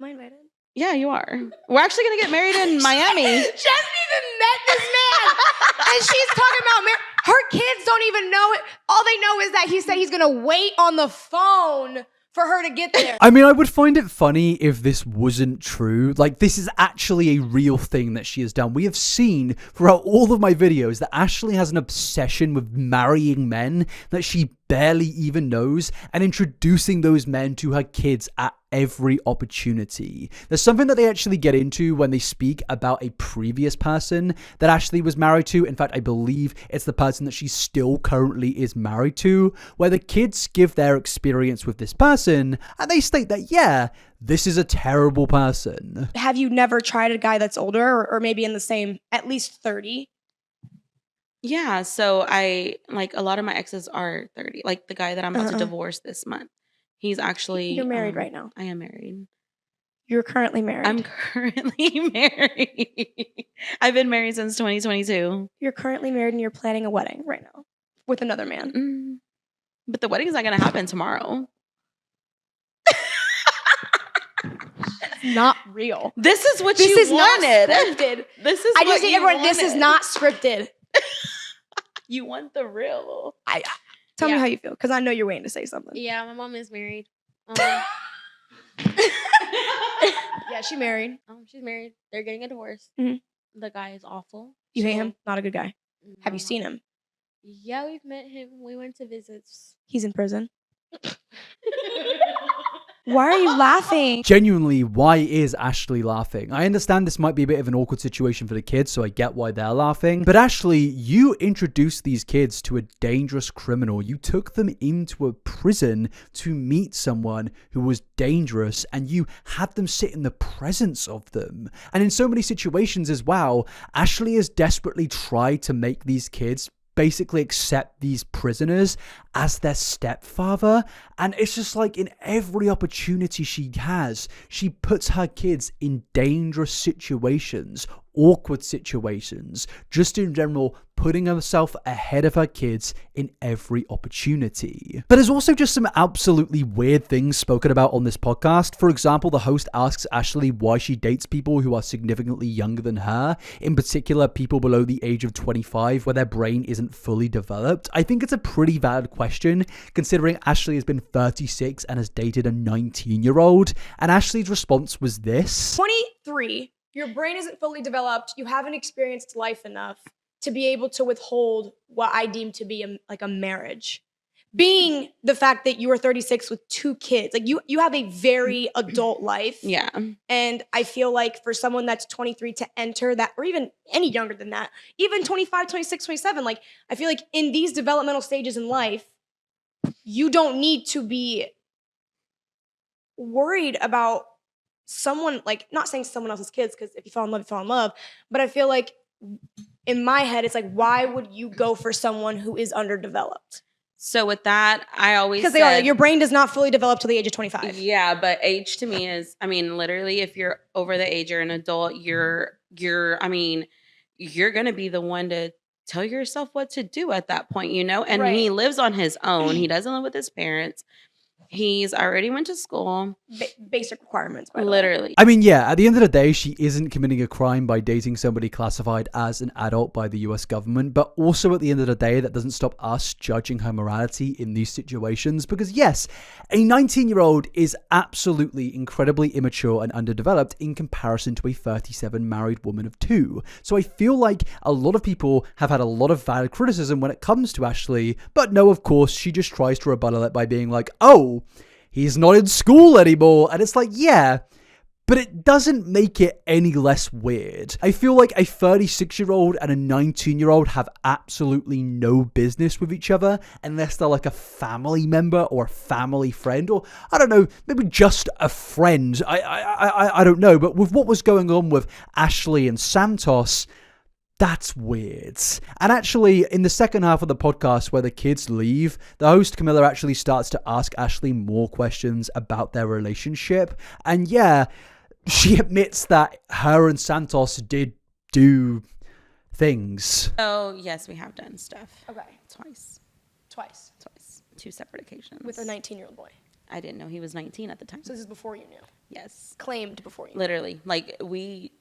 I invited? Yeah, you are. We're actually gonna get married in Miami. She hasn't even met this man, and she's talking about her kids don't even know it. All they know is that he said he's gonna wait on the phone for her to get there. I mean, I would find it funny if this wasn't true. Like, this is actually a real thing that she has done. We have seen throughout all of my videos that Ashley has an obsession with marrying men that she barely even knows and introducing those men to her kids at every opportunity. There's something that they actually get into when they speak about a previous person that Ashley was married to. In fact, I believe it's the person that she still currently is married to, where the kids give their experience with this person and they state that, yeah, this is a terrible person. Have you never tried a guy that's older or maybe in the same, at least 30? Yeah, so I like a lot of my exes are 30. Like the guy that I'm about to divorce this month. He's actually You're married right now. I am married. You're currently married. I'm currently married. I've been married since 2022. You're currently married and you're planning a wedding right now with another man. But the wedding's not gonna happen tomorrow. Not real. This is what This you is wanted. not scripted. This is I what just need you everyone. This is wanted. not scripted. You want the real. Tell me Yeah. how you feel, because I know you're waiting to say something. Yeah, my mom is married. Yeah, she married. She's married. They're getting a divorce. Mhm. The guy is awful. You hate So, him? Not a good guy. Have you no. seen him? Yeah, we've met him. We went to visits. He's in prison. Why are you laughing? Genuinely, why is Ashley laughing? I understand this might be a bit of an awkward situation for the kids, so I get why they're laughing. But Ashley, you introduced these kids to a dangerous criminal. You took them into a prison to meet someone who was dangerous, and you had them sit in the presence of them. And in so many situations as well, Ashley has desperately tried to make these kids basically accept these prisoners as their stepfather, and it's just like in every opportunity she has, she puts her kids in dangerous situations, awkward situations, just in general, putting herself ahead of her kids in every opportunity. But there's also just some absolutely weird things spoken about on this podcast. For example, the host asks Ashley why she dates people who are significantly younger than her, in particular people below the age of 25 where their brain isn't fully developed. I think it's a pretty valid question considering Ashley has been 36 and has dated a 19-year-old, and Ashley's response was this. 23. Your brain isn't fully developed. You haven't experienced life enough to be able to withhold what I deem to be a marriage. Being the fact that you are 36 with 2 kids, like you have a very adult life. Yeah. And I feel like for someone that's 23 to enter that, or even any younger than that, even 25, 26, 27, like I feel like in these developmental stages in life, you don't need to be worried about someone, like not saying someone else's kids, because if you fall in love, you fall in love. But I feel like in my head, it's like, why would you go for someone who is underdeveloped? So with that, I always Because they are. Your brain does not fully develop till the age of 25. Yeah, but age to me is, I mean, literally, if you're over the age, you're an adult, you're gonna be the one to tell yourself what to do at that point, you know? And Right. he lives on his own. He doesn't live with his parents. He's already went to school. Basic requirements, by the way. Literally. I mean, yeah, at the end of the day, she isn't committing a crime by dating somebody classified as an adult by the US government, but also at the end of the day, that doesn't stop us judging her morality in these situations, because yes, a 19-year-old is absolutely incredibly immature and underdeveloped in comparison to a 37 married woman of 2. So I feel like a lot of people have had a lot of valid criticism when it comes to Ashley, but no, of course, she just tries to rebuttal it by being like, oh, he's not in school anymore. And it's like, yeah, but it doesn't make it any less weird. I feel like a 36-year-old and a 19-year-old have absolutely no business with each other unless they're like a family member or a family friend, or I don't know, maybe just a friend. I don't know. But with what was going on with Ashley and Santos, that's weird. And actually, in the second half of the podcast where the kids leave, the host Camilla actually starts to ask Ashley more questions about their relationship. And yeah, she admits that her and Santos did do things. Oh, yes, we have done stuff. Okay. Twice. 2 separate occasions. With a 19-year-old boy. I didn't know he was 19 at the time. So this is before you knew. Yes. Claimed before you knew. Literally. Like, we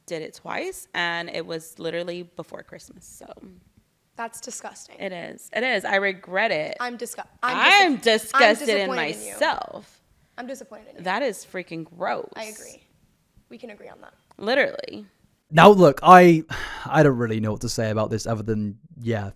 did it twice, and it was literally before Christmas. So That's disgusting. it is. It is. I regret it. I'm disgusted disgusted in myself. I'm disappointed in you. That is freaking gross. I agree. We can agree on that. Literally. Now, look, I don't really know what to say about this other than, yeah,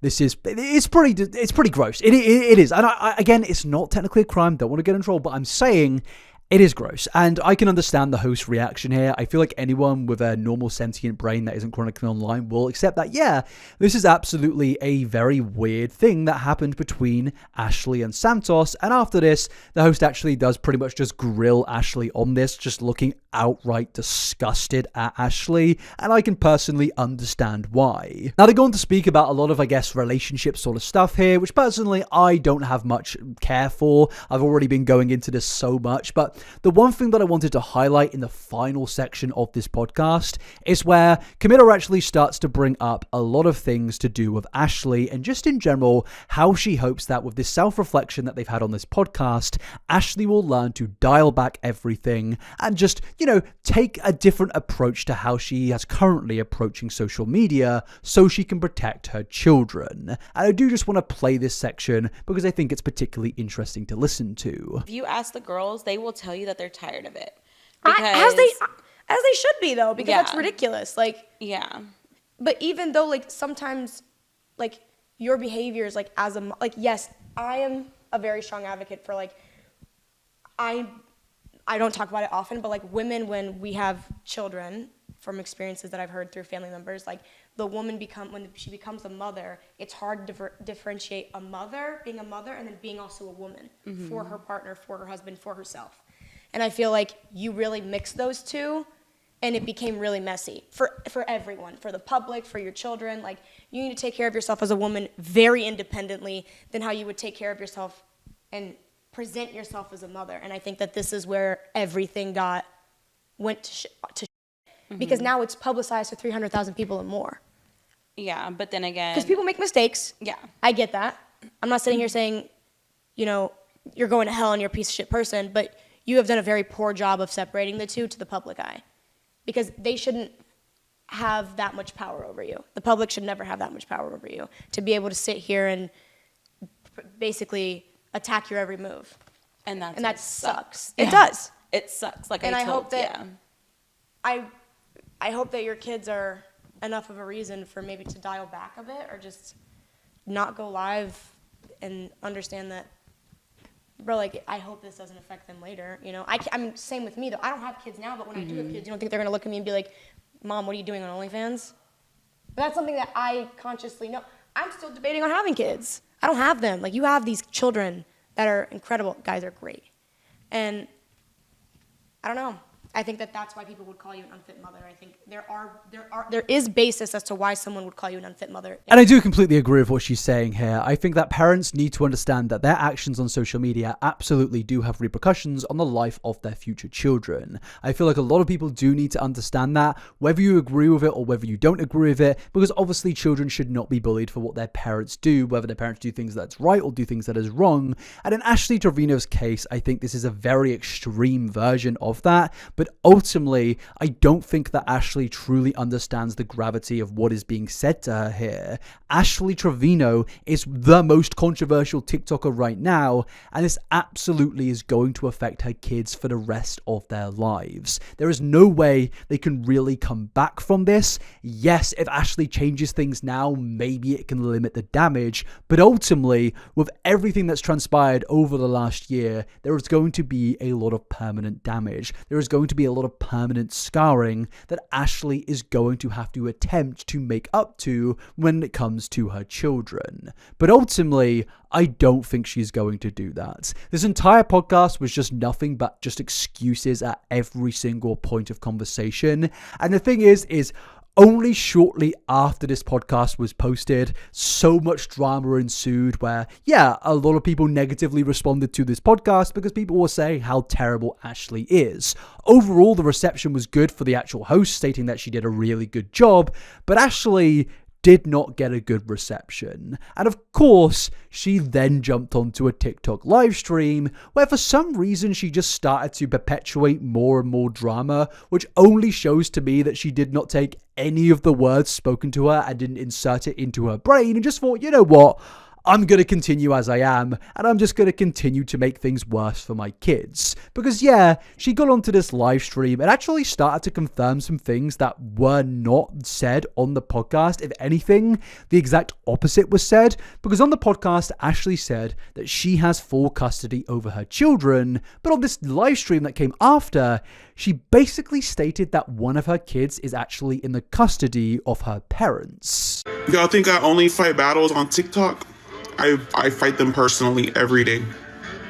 it's pretty gross. It is. And I, again, it's not technically a crime. Don't want to get in trouble, but I'm saying it is gross. And I can understand the host's reaction here. I feel like anyone with a normal sentient brain that isn't chronically online will accept that, yeah, this is absolutely a very weird thing that happened between Ashley and Santos. And after this, the host actually does pretty much just grill Ashley on this, just looking outright disgusted at Ashley. And I can personally understand why. Now, they're going to speak about a lot of, I guess, relationship sort of stuff here, which personally I don't have much care for. I've already been going into this so much, but the one thing that I wanted to highlight in the final section of this podcast is where Camilla actually starts to bring up a lot of things to do with Ashley and just in general how she hopes that with this self-reflection that they've had on this podcast, Ashley will learn to dial back everything and just, take a different approach to how she is currently approaching social media so she can protect her children. And I do just want to play this section because I think it's particularly interesting to listen to. If you ask the girls, they will tell you that they're tired of it. As they should be, though, because Yeah. that's ridiculous. Like, Yeah. but even though, like, sometimes, like, your behavior is, like, yes, I am a very strong advocate for, like, I don't talk about it often, but, like, women, when we have children, from experiences that I've heard through family members, like, the woman when she becomes a mother, it's hard to differentiate being a mother, and then being also a woman for her partner, for her husband, for herself. And I feel like you really mix those two, and it became really messy for everyone, for the public, for your children. Like, you need to take care of yourself as a woman very independently than how you would take care of yourself and present yourself as a mother. And I think that this is where everything went to because now it's publicized to 300,000 people and more. Yeah, but then again... Because people make mistakes. Yeah. I get that. I'm not sitting here saying, you're going to hell and you're a piece of shit person, but you have done a very poor job of separating the two to the public eye. Because they shouldn't have that much power over you. The public should never have that much power over you to be able to sit here and basically attack your every move. And that sucks. Yeah. It does. It sucks. Like, And I told, hope that yeah. I hope that your kids are enough of a reason for maybe to dial back a bit or just not go live and understand that, bro, like, I hope this doesn't affect them later, I mean, same with me, though. I don't have kids now, but when I do have kids, you don't think they're going to look at me and be like, Mom, what are you doing on OnlyFans? But that's something that I consciously know. I'm still debating on having kids. I don't have them. Like, you have these children that are incredible. Guys are great. And I don't know. I think that's why people would call you an unfit mother. I think there is basis as to why someone would call you an unfit mother. And I do completely agree with what she's saying here. I think that parents need to understand that their actions on social media absolutely do have repercussions on the life of their future children. I feel like a lot of people do need to understand that, whether you agree with it or whether you don't agree with it, because obviously children should not be bullied for what their parents do, whether their parents do things that's right or do things that is wrong. And in Ashley Trevino's case, I think this is a very extreme version of that. But ultimately, I don't think that Ashley truly understands the gravity of what is being said to her here. Ashley Trevino is the most controversial TikToker right now, and this absolutely is going to affect her kids for the rest of their lives. There is no way they can really come back from this. Yes, if Ashley changes things now, maybe it can limit the damage, but ultimately, with everything that's transpired over the last year, there is going to be a lot of permanent damage. There is going to be a lot of permanent scarring that Ashley is going to have to attempt to make up to when it comes to her children. But ultimately, I don't think she's going to do that. This entire podcast was just nothing but just excuses at every single point of conversation. And the thing is only shortly after this podcast was posted, so much drama ensued where, yeah, a lot of people negatively responded to this podcast because people were saying how terrible Ashley is. Overall, the reception was good for the actual host, stating that she did a really good job, but Ashley did not get a good reception. And of course, she then jumped onto a TikTok live stream where for some reason she just started to perpetuate more and more drama, which only shows to me that she did not take any of the words spoken to her and didn't insert it into her brain and just thought, you know what? I'm going to continue as I am, and I'm just going to continue to make things worse for my kids. Because yeah, she got onto this live stream and actually started to confirm some things that were not said on the podcast. If anything, the exact opposite was said. Because on the podcast, Ashley said that she has full custody over her children, but on this live stream that came after, she basically stated that one of her kids is actually in the custody of her parents. Y'all think I only fight battles on TikTok? I fight them personally every day.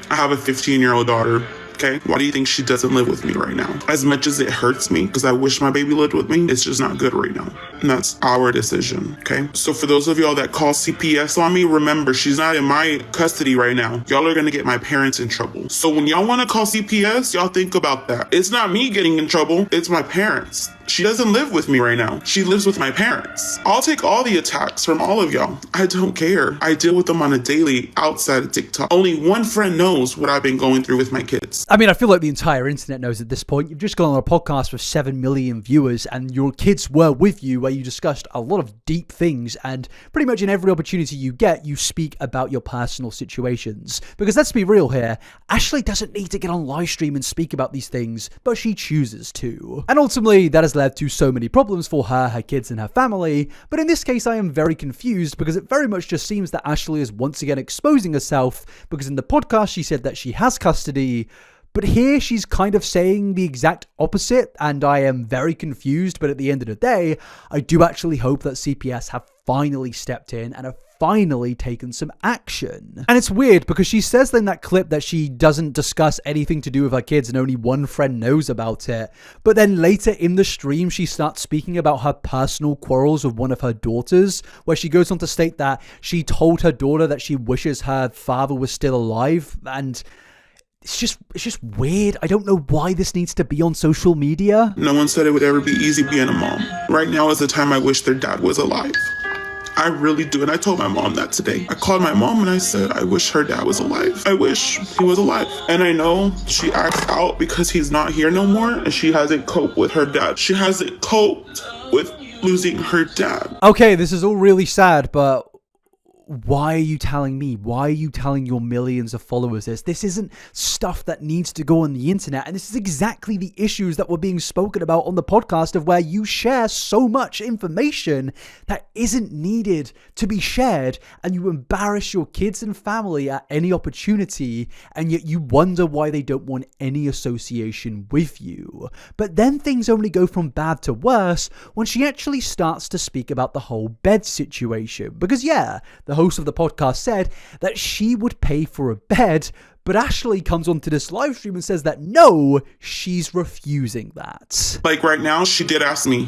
I have a 15-year-old daughter, okay? Why do you think she doesn't live with me right now? As much as it hurts me, because I wish my baby lived with me, it's just not good right now. And that's our decision, okay? So for those of y'all that call CPS on me, remember, she's not in my custody right now. Y'all are gonna get my parents in trouble. So when y'all wanna call CPS, y'all think about that. It's not me getting in trouble, it's my parents. She doesn't live with me right now. She lives with my parents. I'll take all the attacks from all of y'all. I don't care. I deal with them on a daily outside of TikTok. Only one friend knows what I've been going through with my kids. I mean, I feel like the entire internet knows at this point. You've just gone on a podcast with 7 million viewers and your kids were with you where you discussed a lot of deep things, and pretty much in every opportunity you get, you speak about your personal situations. Because let's be real here, Ashley doesn't need to get on live stream and speak about these things, but she chooses to. And ultimately, that has led to so many problems for her kids and her family. But in this case, I am very confused because it very much just seems that Ashley is once again exposing herself, because in the podcast she said that she has custody, but here she's kind of saying the exact opposite, and I am very confused. But at the end of the day, I do actually hope that CPS have finally stepped in and have finally taken some action. And it's weird because she says in that clip that she doesn't discuss anything to do with her kids and only one friend knows about it. But then later in the stream, she starts speaking about her personal quarrels with one of her daughters, where she goes on to state that she told her daughter that she wishes her father was still alive. And it's just weird. I don't know why this needs to be on social media. No one said it would ever be easy being a mom. Right now is the time I wish their dad was alive. I really do. And I told my mom that today. I called my mom and I said, I wish her dad was alive. I wish he was alive. And I know she acts out because he's not here no more and she hasn't coped with her dad. She hasn't coped with losing her dad. Okay, this is all really sad, but why are you telling me? Why are you telling your millions of followers this? This isn't stuff that needs to go on the internet. And this is exactly the issues that were being spoken about on the podcast, of where you share so much information that isn't needed to be shared, and you embarrass your kids and family at any opportunity, and yet you wonder why they don't want any association with you. But then things only go from bad to worse when she actually starts to speak about the whole bed situation. Because yeah, the host of the podcast said that she would pay for a bed, but Ashley comes onto this live stream and says that no, she's refusing that. Like right now, she did ask me,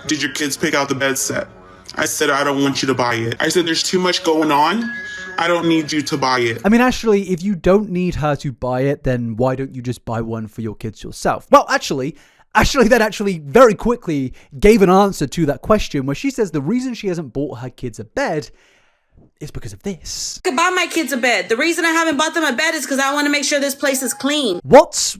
did your kids pick out the bed set? I said, I don't want you to buy it. I said, there's too much going on. I don't need you to buy it. I mean, Ashley, if you don't need her to buy it, then why don't you just buy one for your kids yourself? Well, Ashley then very quickly gave an answer to that question, where she says the reason she hasn't bought her kids a bed is because of this. I could buy my kids a bed. The reason I haven't bought them a bed is because I want to make sure this place is clean. What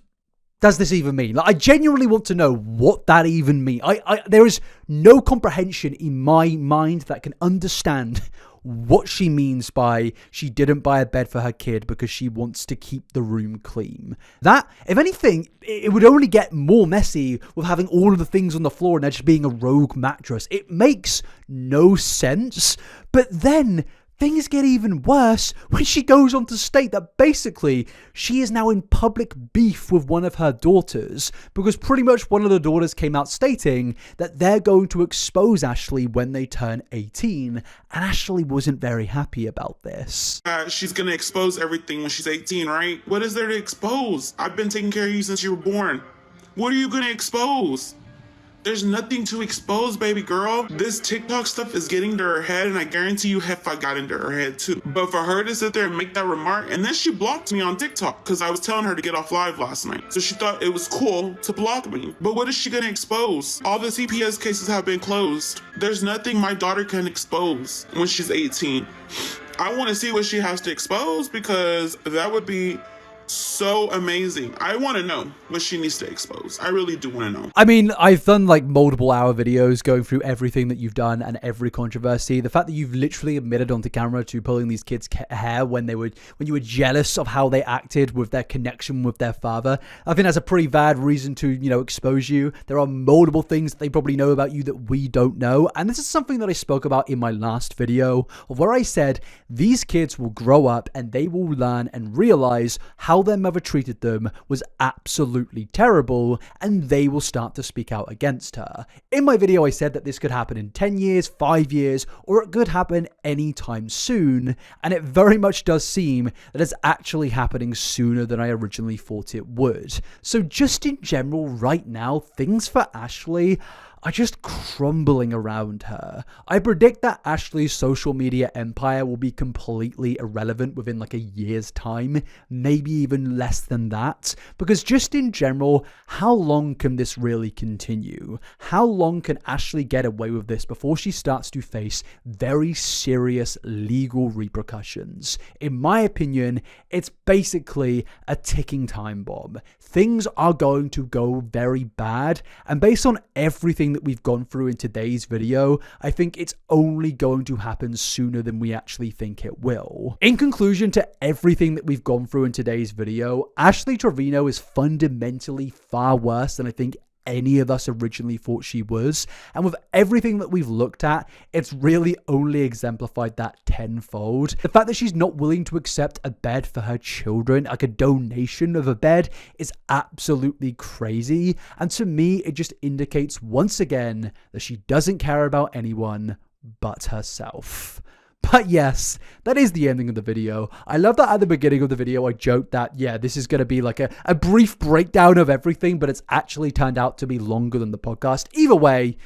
does this even mean? Like, I genuinely want to know what that even means. There is no comprehension in my mind that can understand what she means by she didn't buy a bed for her kid because she wants to keep the room clean. That, if anything, it would only get more messy with having all of the things on the floor and there just being a rogue mattress. It makes no sense. But then things get even worse when she goes on to state that basically she is now in public beef with one of her daughters, because pretty much one of the daughters came out stating that they're going to expose Ashley when they turn 18, and Ashley wasn't very happy about this. She's going to expose everything when she's 18, right? What is there to expose? I've been taking care of you since you were born. What are you going to expose? There's nothing to expose, baby girl. This TikTok stuff is getting to her head, and I guarantee you Heffa got into her head too. But for her to sit there and make that remark, and then she blocked me on TikTok because I was telling her to get off live last night. So she thought it was cool to block me. But what is she gonna expose? All the CPS cases have been closed. There's nothing my daughter can expose when she's 18. I want to see what she has to expose because that would be so amazing. I want to know what she needs to expose. I really do want to know. I mean, I've done like multiple hour videos going through everything that you've done and every controversy. The fact that you've literally admitted onto camera to pulling these kids' hair when you were jealous of how they acted with their connection with their father, I think that's a pretty bad reason to, expose you. There are multiple things that they probably know about you that we don't know. And this is something that I spoke about in my last video, of where I said these kids will grow up and they will learn and realize how their mother treated them was absolutely terrible, and they will start to speak out against her. In my video, I said that this could happen in 10 years, 5 years, or it could happen anytime soon, and it very much does seem that it's actually happening sooner than I originally thought it would. So just in general, right now, things for Ashley are just crumbling around her. I predict that Ashley's social media empire will be completely irrelevant within like a year's time, maybe even less than that, because just in general, how long can this really continue? How long can Ashley get away with this before she starts to face very serious legal repercussions? In my opinion, it's basically a ticking time bomb. Things are going to go very bad, and based on everything that we've gone through in today's video, I think it's only going to happen sooner than we actually think it will. In conclusion to everything that we've gone through in today's video, Ashley Trevino is fundamentally far worse than I think any of us originally thought she was, and with everything that we've looked at, it's really only exemplified that tenfold. The fact that she's not willing to accept a bed for her children, like a donation of a bed, is absolutely crazy, and to me it just indicates once again that she doesn't care about anyone but herself. But yes, that is the ending of the video. I love that at the beginning of the video I joked that, yeah, this is going to be like a brief breakdown of everything, but it's actually turned out to be longer than the podcast. Either way,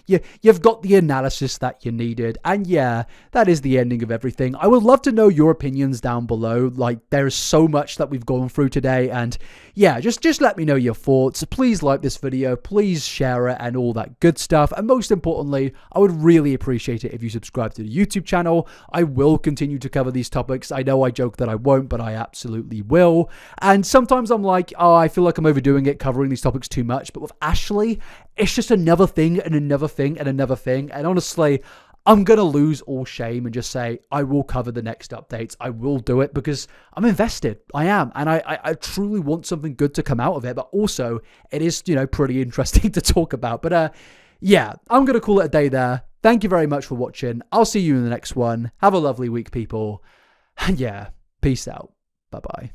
you've got the analysis that you needed. And yeah, that is the ending of everything. I would love to know your opinions down below. Like, there's so much that we've gone through today. And yeah, just let me know your thoughts. Please like this video. Please share it and all that good stuff. And most importantly, I would really appreciate it if you subscribe to the YouTube channel. I will continue to cover these topics. I know I joke that I won't, but I absolutely will. And sometimes I'm like, oh, I feel like I'm overdoing it, covering these topics too much. But with Ashley, it's just another thing and another thing and another thing. And honestly, I'm going to lose all shame and just say, I will cover the next updates. I will do it because I'm invested. I am. And I truly want something good to come out of it. But also, it is, pretty interesting to talk about. But yeah, I'm going to call it a day there. Thank you very much for watching. I'll see you in the next one. Have a lovely week, people. And yeah, peace out. Bye-bye.